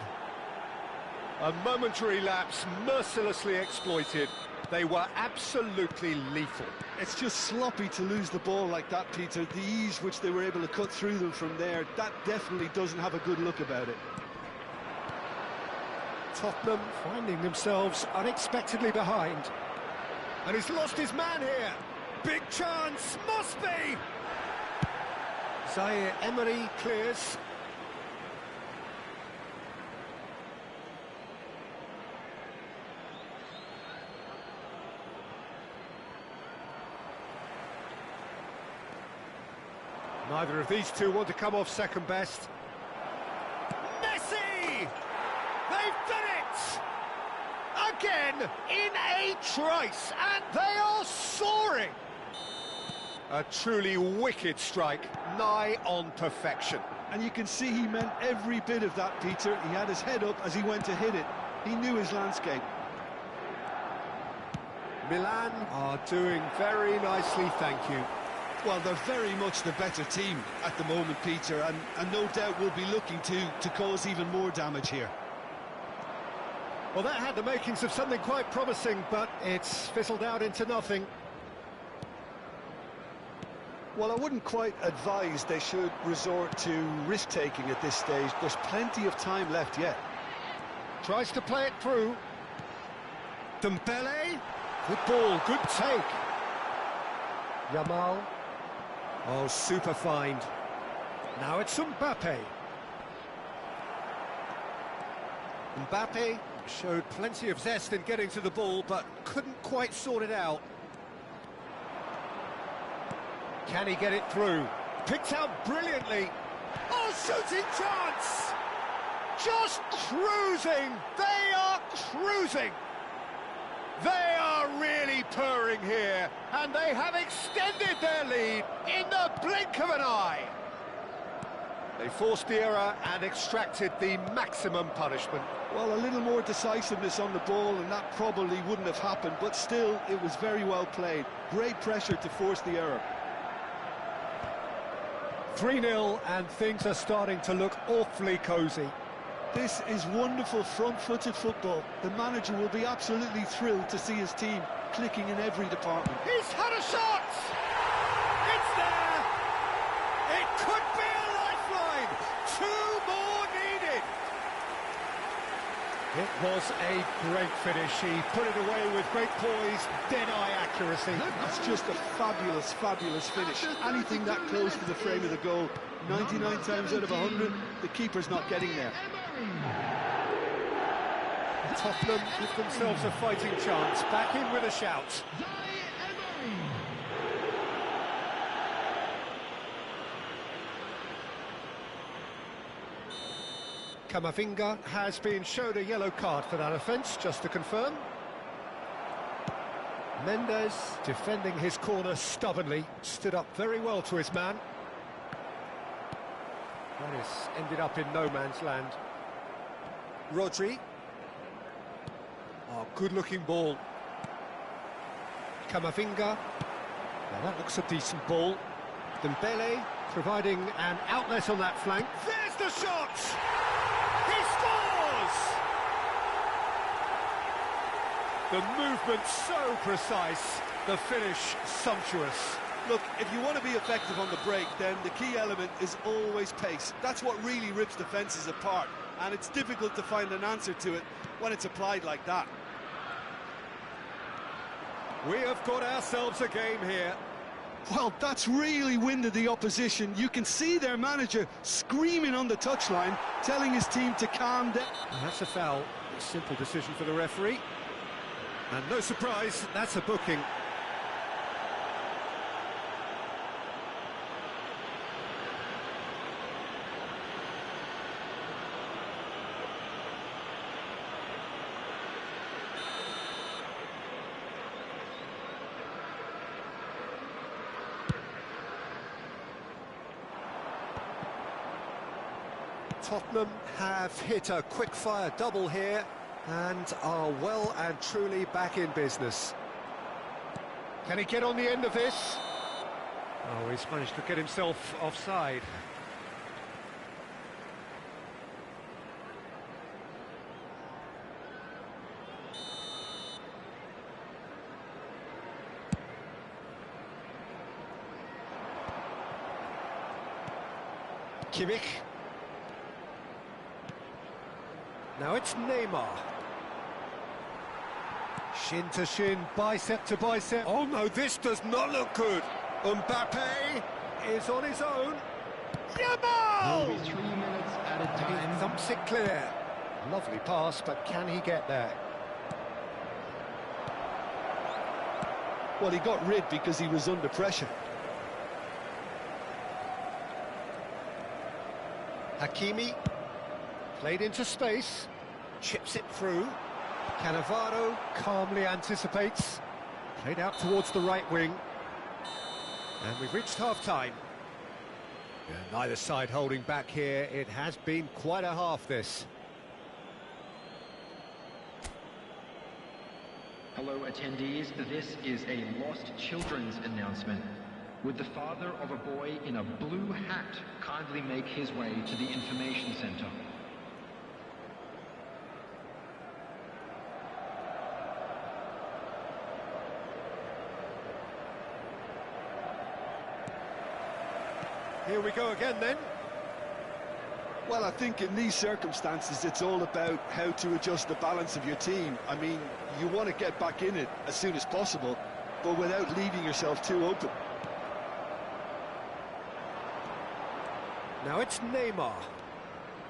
Speaker 5: A momentary lapse mercilessly exploited. They were absolutely lethal.
Speaker 2: It's just sloppy to lose the ball like that, Peter. The ease which they were able to cut through them from there, that definitely doesn't have a good look about it.
Speaker 1: Tottenham finding themselves unexpectedly behind.
Speaker 5: And he's lost his man here. Big chance, must be.
Speaker 1: Zaire Emery clears. Neither of these two want to come off second best.
Speaker 5: Messi! They've done it! Again, in a trice, and they are soaring! A truly wicked strike, nigh on perfection.
Speaker 2: And you can see he meant every bit of that, Peter. He had his head up as he went to hit it. He knew his landscape.
Speaker 1: Milan are doing very nicely, thank you.
Speaker 2: Well, they're very much the better team at the moment, Peter, and no doubt will be looking to cause even more damage here.
Speaker 1: Well, that had the makings of something quite promising, but it's fizzled out into nothing.
Speaker 2: Well, I wouldn't quite advise they should resort to risk-taking at this stage. There's plenty of time left yet.
Speaker 1: Tries to play it through. Dembele. Good ball, good take. Yamal. Oh, super find. Now it's Mbappe. Mbappe showed plenty of zest in getting to the ball, but couldn't quite sort it out. Can he get it through? Picked out brilliantly.
Speaker 5: Oh, shooting chance! Just cruising! They are cruising! They are really purring here, and they have extended their lead in the blink of an eye.
Speaker 1: They forced the error and extracted the maximum punishment.
Speaker 2: Well, a little more decisiveness on the ball, and that probably wouldn't have happened, but still, it was very well played. Great pressure to force the error.
Speaker 1: 3-0, and things are starting to look awfully cosy.
Speaker 2: This is wonderful front-footed football. The manager will be absolutely thrilled to see his team clicking in every department.
Speaker 5: He's had a shot! It's there! It could be a lifeline! 2 more needed!
Speaker 1: It was a great finish. He put it away with great poise, dead-eye accuracy.
Speaker 2: That's just a fabulous, fabulous finish. Anything that close to the frame of the goal, 99 times out of 100, the keeper's not getting there.
Speaker 1: Tottenham give themselves a fighting chance. Back in with a shout. Camavinga has been showed a yellow card for that offence, just to confirm. Mendes, defending his corner stubbornly, stood up very well to his man. That is ended up in no man's land. Rodri. Oh, good-looking ball. Camavinga. Now that looks a decent ball. Dembele providing an outlet on that flank. There's the shot! He scores! The movement so precise, the finish sumptuous.
Speaker 2: Look, if you want to be effective on the break, then the key element is always pace. That's what really rips defences apart, and it's difficult to find an answer to it when it's applied like that.
Speaker 1: We have got ourselves a game here.
Speaker 2: Well, that's really winded the opposition. You can see their manager screaming on the touchline, telling his team to calm down.
Speaker 1: And that's a foul. A simple decision for the referee. And no surprise, that's a booking. Tottenham have hit a quick-fire double here and are well and truly back in business. Can he get on the end of this? Oh, he's managed to get himself offside. Kimmich. Now it's Neymar. Shin to shin, bicep to bicep. Oh no, this does not look good. Mbappe is on his own. Yamal!
Speaker 3: Will be 3 minutes added time.
Speaker 1: He thumps it clear. Lovely pass, but can he get there?
Speaker 2: Well, he got rid because he was under pressure.
Speaker 1: Hakimi. Played into space, chips it through. Cannavaro calmly anticipates. Played out towards the right wing. And we've reached half-time. Neither side holding back here. It has been quite a half, this.
Speaker 3: Hello attendees, this is a lost children's announcement. Would the father of a boy in a blue hat kindly make his way to the information centre?
Speaker 1: Here we go again then.
Speaker 2: Well, I think in these circumstances it's all about how to adjust the balance of your team. I mean, you want to get back in it as soon as possible, but without leaving yourself too open.
Speaker 1: Now it's Neymar.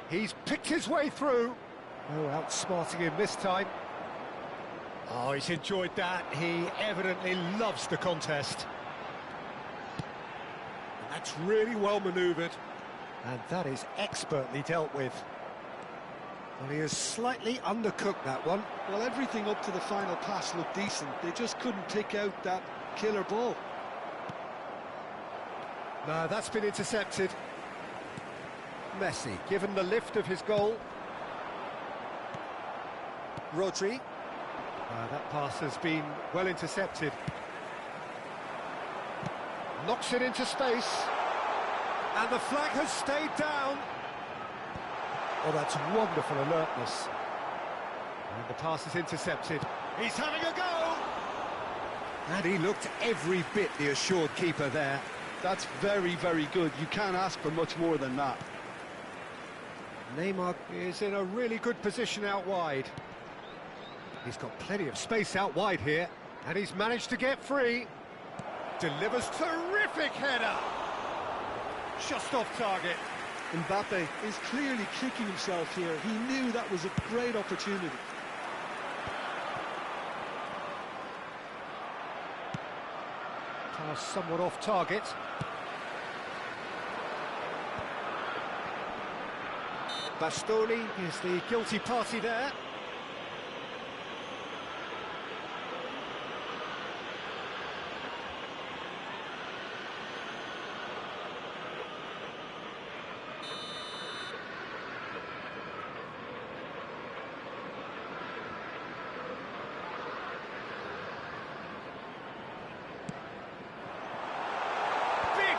Speaker 1: He's picked his way through. Oh, outsmarting him this time. Oh, he's enjoyed that. He evidently loves the contest. And that's really well manoeuvred. And that is expertly dealt with. Well, he has slightly undercooked that one.
Speaker 2: Well, everything up to the final pass looked decent. They just couldn't pick out that killer ball.
Speaker 1: No, that's been intercepted. Messi, given the lift of his goal. Rodri. That pass has been well intercepted. Knocks it into space. And the flag has stayed down. Oh, that's wonderful alertness. And the pass is intercepted. He's having a go! And he looked every bit the assured keeper there.
Speaker 2: That's very, very good. You can't ask for much more than that.
Speaker 1: Neymar is in a really good position out wide. He's got plenty of space out wide here, and he's managed to get free.
Speaker 5: Delivers terrific header. Just off target.
Speaker 2: Mbappe is clearly kicking himself here. He knew that was a great opportunity.
Speaker 1: Pass somewhat off target. Bastoni is the guilty party there.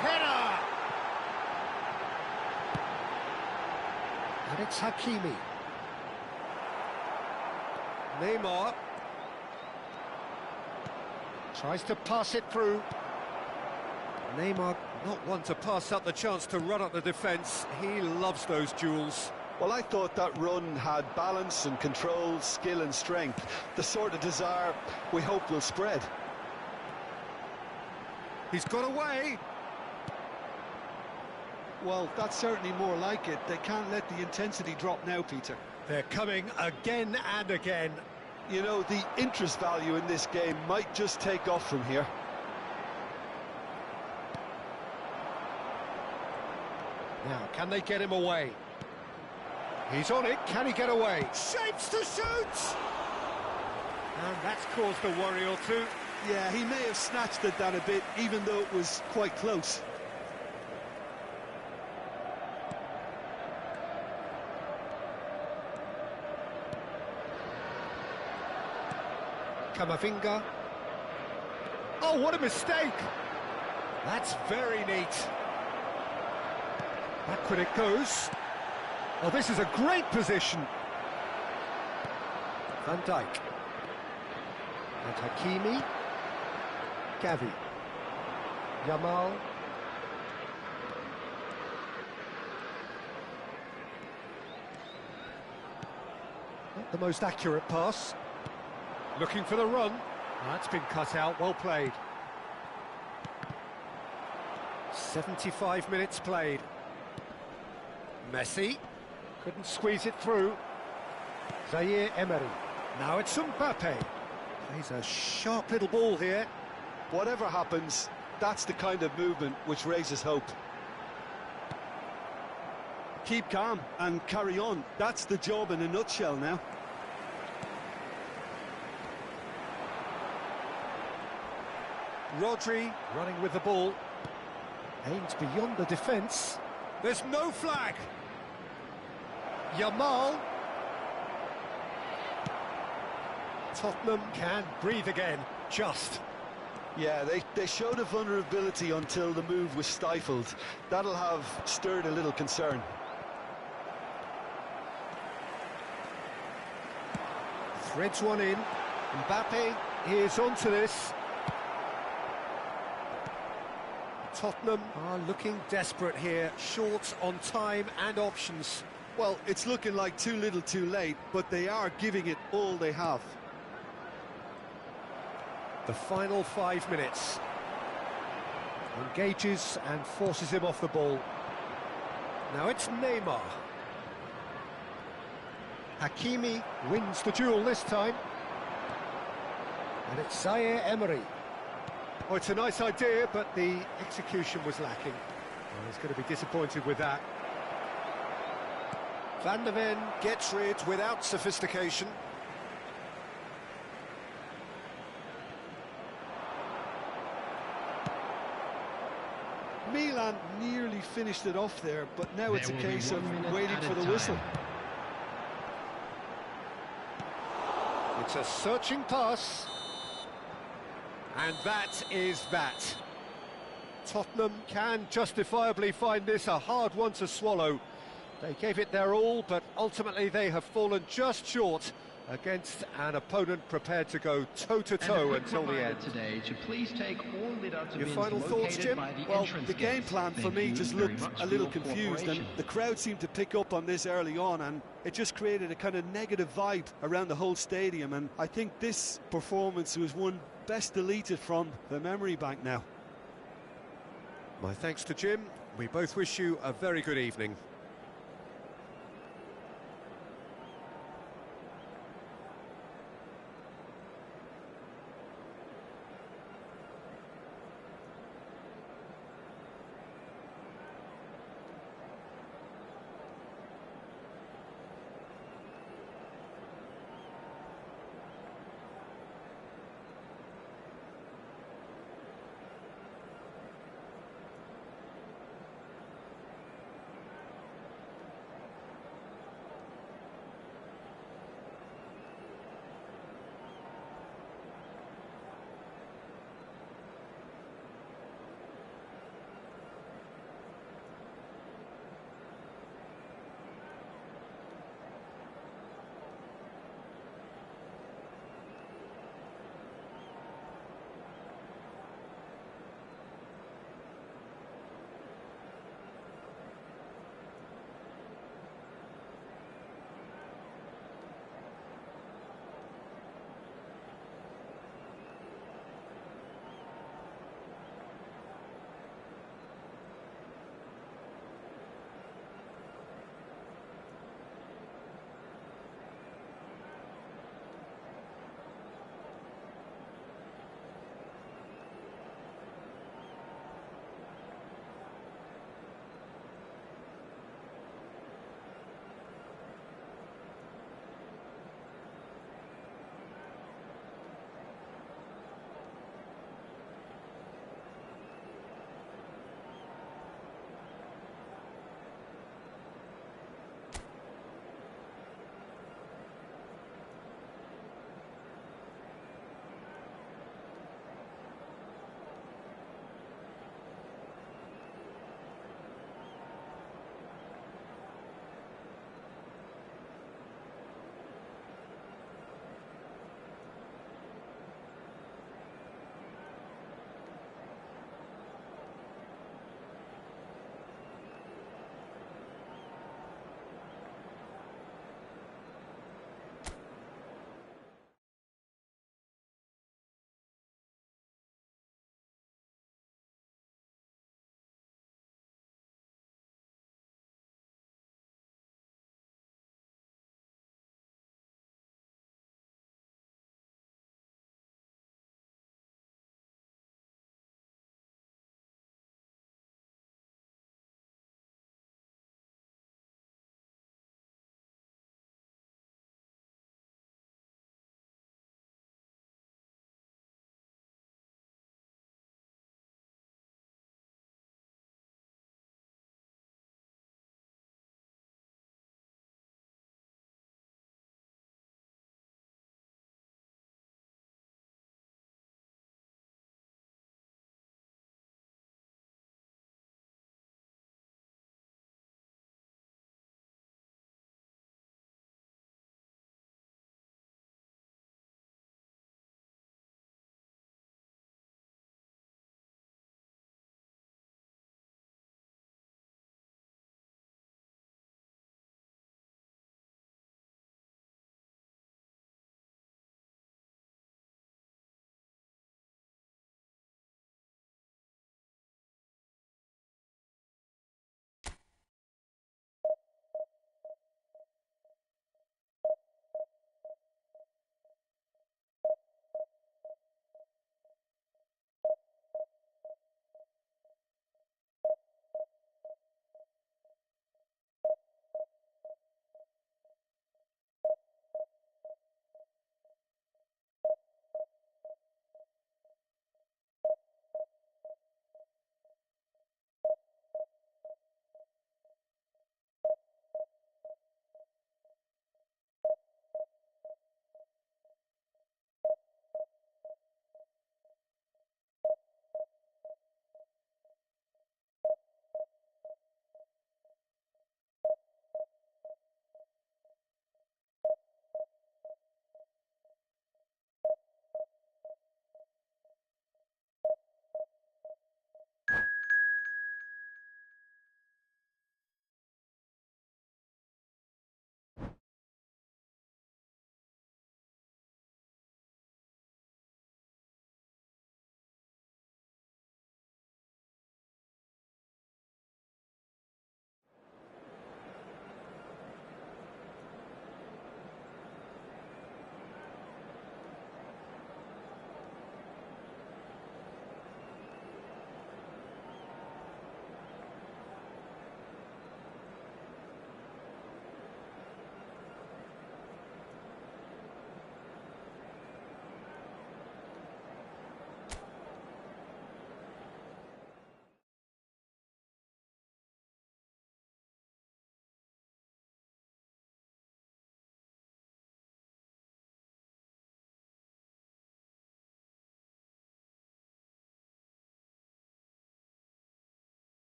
Speaker 5: Header!
Speaker 1: And it's Hakimi. Neymar tries to pass it through. Neymar not one to pass up the chance to run up the defence. He loves those duels.
Speaker 2: Well, I thought that run had balance and control, skill and strength. The sort of desire we hope will spread.
Speaker 1: He's got away.
Speaker 2: Well, that's certainly more like it. They can't let the intensity drop now, Peter.
Speaker 1: They're coming again and again.
Speaker 2: You know, the interest value in this game might just take off from here.
Speaker 1: Now, can they get him away? He's on it. Can he get away? Shapes to shoot! And that's caused a worry or two.
Speaker 2: Yeah, he may have snatched it down a bit, even though it was quite close.
Speaker 1: Camavinga. Oh, what a mistake! That's very neat. Backward it goes. Oh, this is a great position. Van Dijk. And Hakimi. Gavi. Yamal. Not the most accurate pass. Looking for the run. That's been cut out, well played. 75 minutes played. Messi couldn't squeeze it through. Zaire Emery. Now it's Mbappe. Plays a sharp little ball here.
Speaker 2: Whatever happens, that's the kind of movement which raises hope. Keep calm and carry on. That's the job in a nutshell now.
Speaker 1: Rodri running with the ball. Aims beyond the defence. There's no flag. Yamal. Tottenham can breathe again, just.
Speaker 2: Yeah, they showed a vulnerability until the move was stifled. That'll have stirred a little concern.
Speaker 1: Threads one in. Mbappe is onto this. Tottenham are looking desperate here, short on time and options.
Speaker 2: Well, it's looking like too little too late, but they are giving it all they have.
Speaker 1: The final 5 minutes. Engages and forces him off the ball. Now it's Neymar. Hakimi wins the duel this time. And it's Zaire Emery. Oh, it's a nice idea, but the execution was lacking. Well, he's going to be disappointed with that. Van der Ven gets rid without sophistication.
Speaker 2: Milan nearly finished it off there, but now it's a case of waiting for the whistle.
Speaker 1: It's a searching pass. And that is that. Tottenham can justifiably find this a hard one to swallow. They gave it their all, but ultimately they have fallen just short against an opponent prepared to go toe-to-toe until the end.
Speaker 3: Today to please take all litter to
Speaker 1: Your
Speaker 3: bins
Speaker 1: final thoughts,
Speaker 3: located
Speaker 1: Jim?
Speaker 3: by the
Speaker 2: Well,
Speaker 3: entrance
Speaker 2: the game
Speaker 3: gates.
Speaker 2: plan for
Speaker 3: Thank
Speaker 2: me
Speaker 3: you
Speaker 2: just
Speaker 3: very
Speaker 2: looked
Speaker 3: much
Speaker 2: a
Speaker 3: for
Speaker 2: little
Speaker 3: your
Speaker 2: confused, and
Speaker 3: cooperation.
Speaker 2: the crowd seemed to pick up on this early on, and it just created a kind of negative vibe around the whole stadium, and I think this performance was one best deleted from the memory bank now.
Speaker 1: My thanks to Jim. We both wish you a very good evening.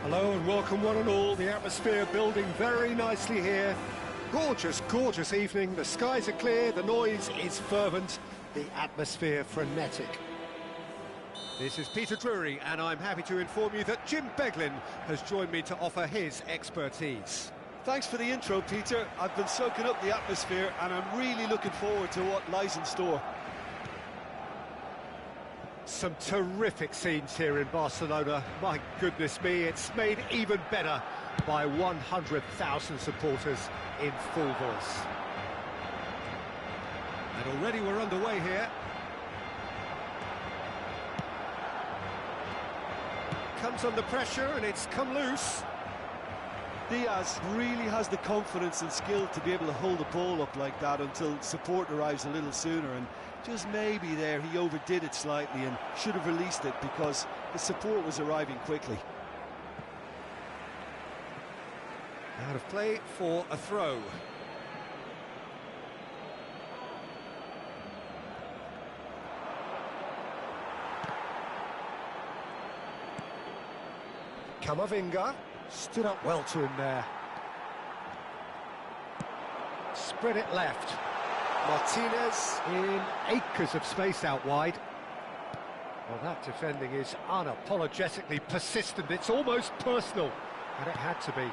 Speaker 1: Hello and welcome one and all. The atmosphere building very nicely here. Gorgeous, gorgeous evening. The skies are clear, the noise is fervent, the atmosphere frenetic. This is Peter Drury, and I'm happy to inform you that Jim Beglin has joined me to offer his expertise.
Speaker 2: Thanks for the intro, Peter. I've been soaking up the atmosphere and I'm really looking forward to what lies in store.
Speaker 1: Some terrific scenes here in Barcelona. My goodness me, it's made even better by 100,000 supporters in full voice. And already we're underway here. Comes under pressure and it's come loose.
Speaker 2: Diaz really has the confidence and skill to be able to hold the ball up like that until support arrives a little sooner, and just maybe there he overdid it slightly and should have released it because the support was arriving quickly.
Speaker 1: Out of play for a throw. Camavinga stood up well to him there. Spread it left. Martinez in acres of space out wide. Well, that defending is unapologetically persistent. It's almost personal, and it had to be.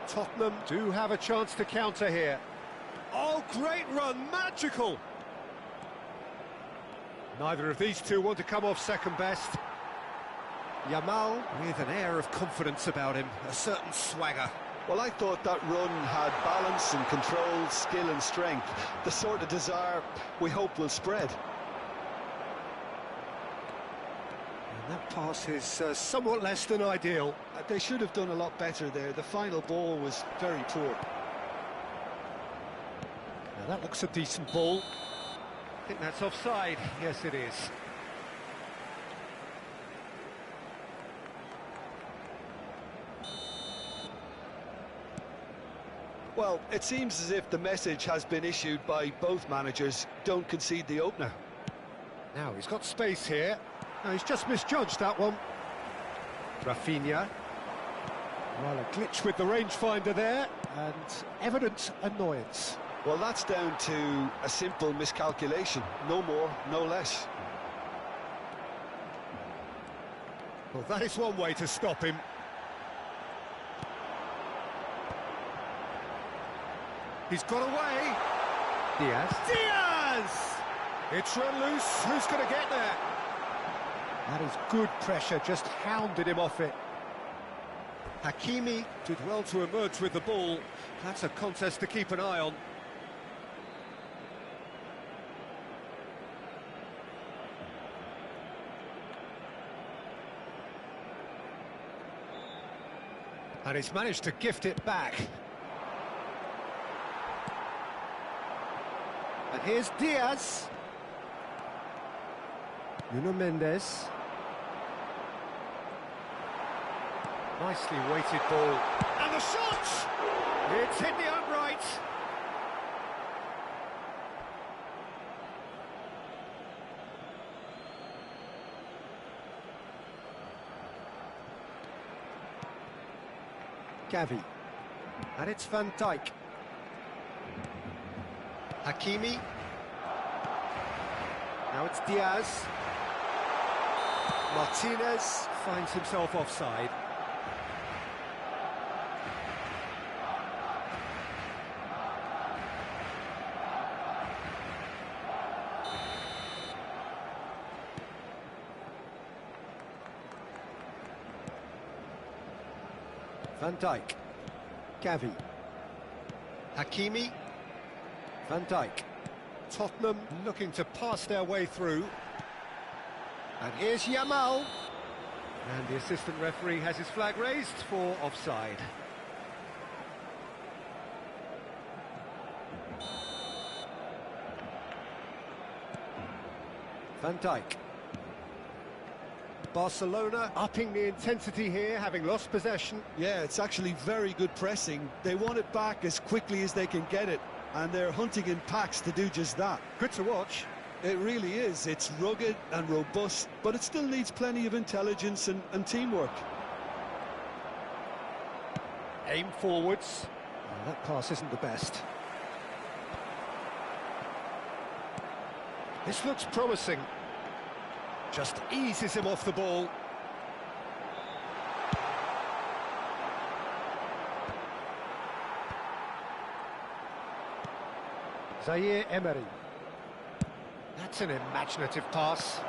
Speaker 1: Tottenham do have a chance to counter here. Oh, great run, magical! Neither of these two want to come off second best. Yamal with an air of confidence about him, a certain swagger.
Speaker 2: Well, I thought that run had balance and control, skill and strength, the sort of desire we hope will spread.
Speaker 1: And that pass is somewhat less than ideal.
Speaker 2: They should have done a lot better there. The final ball was very poor.
Speaker 1: Now that looks a decent ball. I think that's offside. Yes, it is.
Speaker 2: Well, it seems as if the message has been issued by both managers: don't concede the opener.
Speaker 1: Now he's got space here. No, he's just misjudged that one. Rafinha. Well, a glitch with the rangefinder there, and evident annoyance.
Speaker 2: Well, that's down to a simple miscalculation. No more, no less.
Speaker 1: Well, that is one way to stop him. He's got away. Diaz. Diaz! It's run loose. Who's going to get there? That is good pressure, just hounded him off it. Hakimi did well to emerge with the ball. That's a contest to keep an eye on. And he's managed to gift it back. And here's Diaz. Nuno Mendes. Nicely weighted ball. And the shot! It's hit the upright. Gavi. And it's Van Dijk. Hakimi. Now it's Diaz. Martinez finds himself offside. Van Dijk. Gavi. Hakimi. Van Dijk. Tottenham looking to pass their way through. And here's Yamal. And the assistant referee has his flag raised for offside. Van Dijk. Barcelona upping the intensity here, having lost possession.
Speaker 2: Yeah, it's actually very good pressing. They want it back as quickly as they can get it, and they're hunting in packs to do just that.
Speaker 1: Good to watch.
Speaker 2: It really is. It's rugged and robust, but it still needs plenty of intelligence and teamwork.
Speaker 1: Aim forwards. Oh, that pass isn't the best. This looks promising. Just eases him off the ball. Zaire Emery. That's an imaginative pass.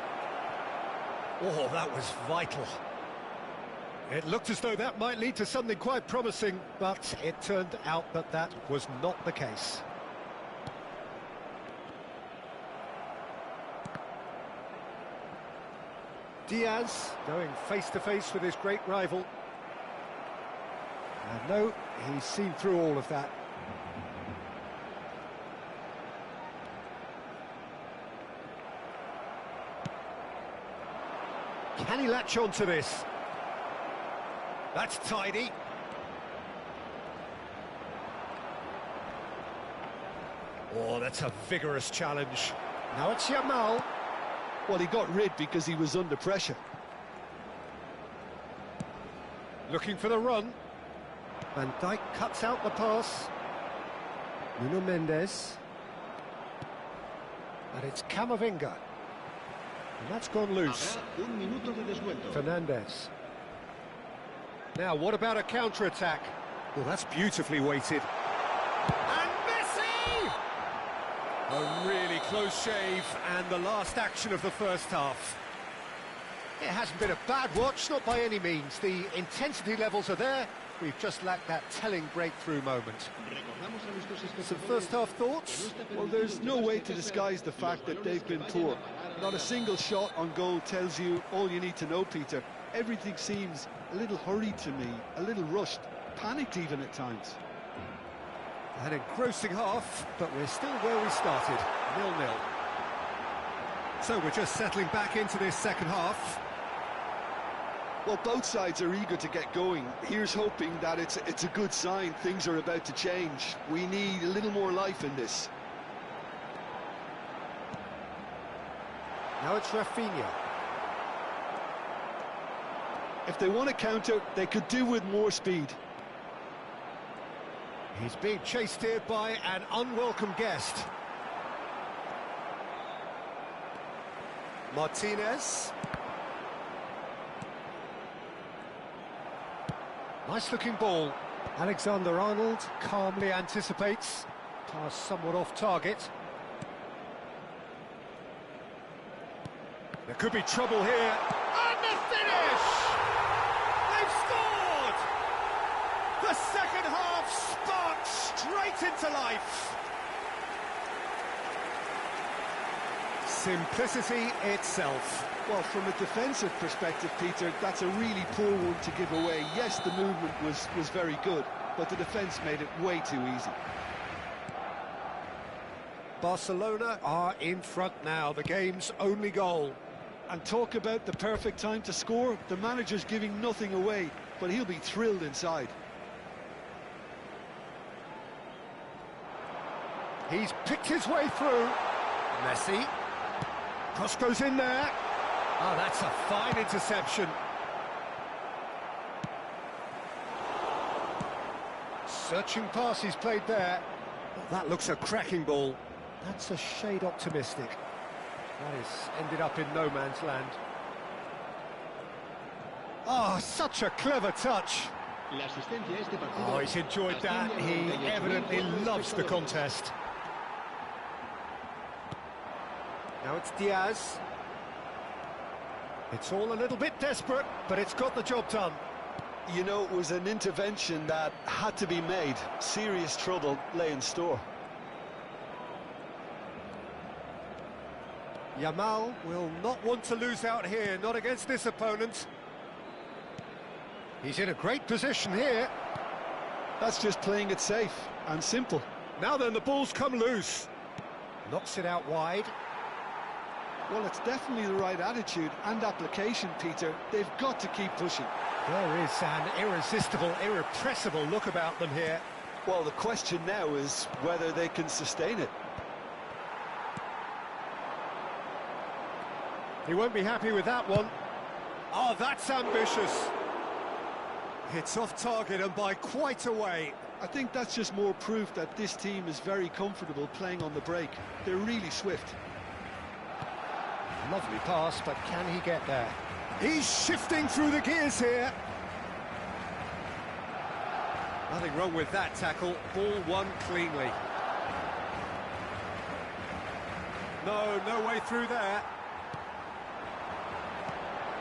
Speaker 1: Oh, that was vital. It looked as though that might lead to something quite promising, but it turned out that that was not the case. Diaz going face-to-face with his great rival. And no, he's seen through all of that. Can he latch on to this? That's tidy. Oh, that's a vigorous challenge. Now it's Yamal.
Speaker 2: Well, he got rid because he was under pressure.
Speaker 1: Looking for the run. Van Dijk cuts out the pass. Nuno Mendes. And it's Camavinga. And that's gone loose. Fernandez. Now, what about a counter-attack? Well, that's beautifully weighted. And Messi! A really close shave, and the last action of the first half. It hasn't been a bad watch, not by any means. The intensity levels are there. We've just lacked that telling breakthrough moment. Some first-half thoughts?
Speaker 2: Well, there's no way to disguise the fact that they've been poor. Not a single shot on goal tells you all you need to know, Peter. Everything seems a little hurried to me, a little rushed, panicked even at times.
Speaker 1: An engrossing half, but we're still where we started, 0-0. So we're just settling back into this second half.
Speaker 2: Well, both sides are eager to get going. Here's hoping that it's a good sign. Things are about to change. We need a little more life in this.
Speaker 1: Now it's Rafinha.
Speaker 2: If they want to counter, they could do with more speed.
Speaker 1: He's being chased here by an unwelcome guest. Martinez. Nice-looking ball. Alexander-Arnold calmly anticipates. Pass somewhat off target. There could be trouble here. And the finish! They've scored! The second half sparks straight into life. Simplicity itself.
Speaker 2: Well, from a defensive perspective, Peter, that's a really poor one to give away. Yes, the movement was very good, but the defence made it way too easy.
Speaker 1: Barcelona are in front now, the game's only goal.
Speaker 2: And talk about the perfect time to score. The manager's giving nothing away, but he'll be thrilled inside.
Speaker 1: He's picked his way through. Messi. Cross goes in there. Oh, that's a fine interception. Searching pass he's played there. Oh, that looks a cracking ball. That's a shade optimistic. That is ended up in no man's land. Oh, such a clever touch. Oh, he's enjoyed that. He evidently loves the contest. Now it's Diaz. It's all a little bit desperate, but it's got the job done.
Speaker 2: You know, it was an intervention that had to be made. Serious trouble lay in store.
Speaker 1: Yamal will not want to lose out here, not against this opponent. He's in a great position here.
Speaker 2: That's just playing it safe and simple.
Speaker 1: Now then, the ball's come loose. Knocks it out wide.
Speaker 2: Well, it's definitely the right attitude and application, Peter. They've got to keep pushing.
Speaker 1: There is an irresistible, irrepressible look about them here.
Speaker 2: Well, the question now is whether they can sustain it.
Speaker 1: He won't be happy with that one. Oh, that's ambitious. It's off target and by quite a way.
Speaker 2: I think that's just more proof that this team is very comfortable playing on the break. They're really swift.
Speaker 1: Lovely pass, but can he get there? He's shifting through the gears here. Nothing wrong with that tackle. Ball won cleanly. No way through there.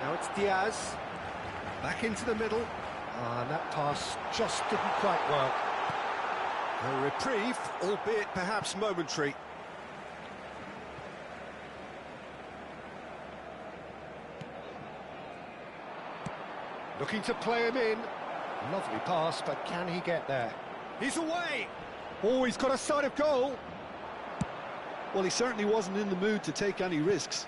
Speaker 1: Now it's Diaz. Back into the middle. And that pass just didn't quite work. A reprieve, albeit perhaps momentary. Looking to play him in. Lovely pass, but can he get there? He's away! Oh, he's got a sight of goal.
Speaker 2: Well, he certainly wasn't in the mood to take any risks.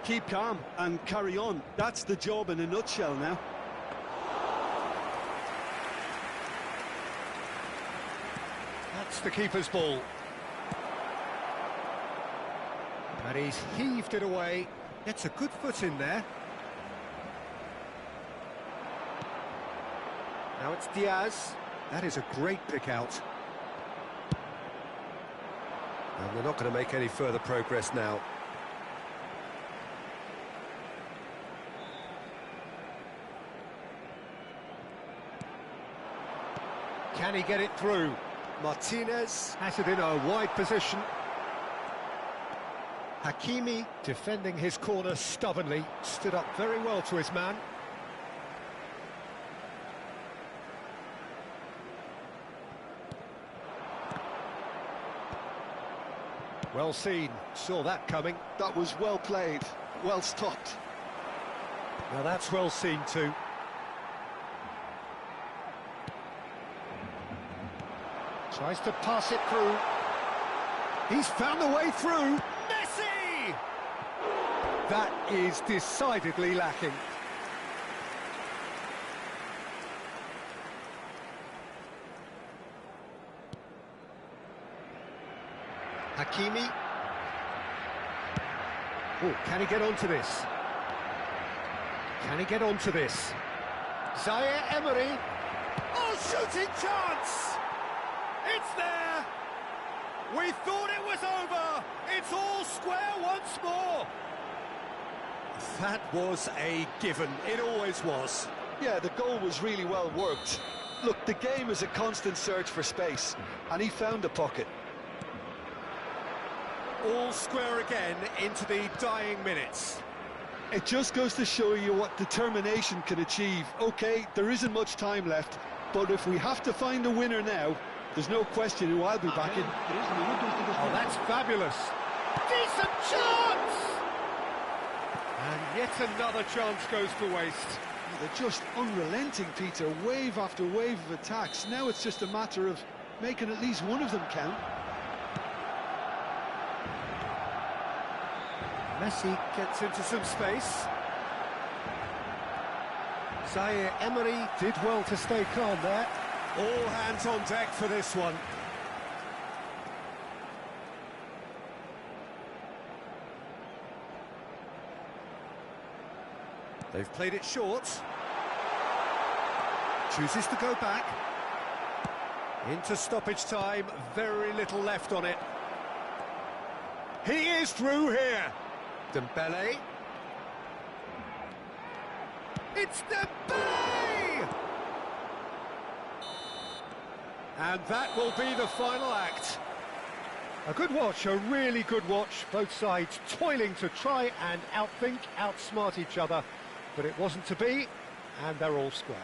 Speaker 2: Keep calm and carry on. That's the job in a nutshell now.
Speaker 1: That's the keeper's ball. And he's heaved it away. Gets a good foot in there. Now it's Diaz. That is a great pick out. And they're not going to make any further progress now. Can he get it through? Martinez has it in a wide position. Hakimi defending his corner stubbornly, stood up very well to his man. Well seen, saw that coming.
Speaker 2: That was well played, well stopped.
Speaker 1: Now that's well seen too. Tries to pass it through. He's found the way through. Messi! That is decidedly lacking. Hakimi. Oh, can he get onto this? Can he get onto this? Zaire Emery. Oh, shooting chance! It's there! We thought it was over! It's all square once more! That was a given. It always was.
Speaker 2: Yeah, the goal was really well worked. Look, the game is a constant search for space, and he found a pocket.
Speaker 1: All square again into the dying minutes.
Speaker 2: It just goes to show you what determination can achieve. OK, there isn't much time left, but if we have to find a winner now, there's no question who I'll be backing.
Speaker 1: Oh, that's fabulous. Decent chance! And yet another chance goes to waste.
Speaker 2: They're just unrelenting, Peter. Wave after wave of attacks. Now it's just a matter of making at least one of them count.
Speaker 1: Messi gets into some space. Zaire Emery did well to stay calm there. All hands on deck for this one. They've played it short. Chooses to go back. Into stoppage time, very little left on it. He is through here. Dembele. It's Dembele! And that will be the final act. A good watch, a really good watch. Both sides toiling to try and outthink, outsmart each other. But it wasn't to be, and they're all square.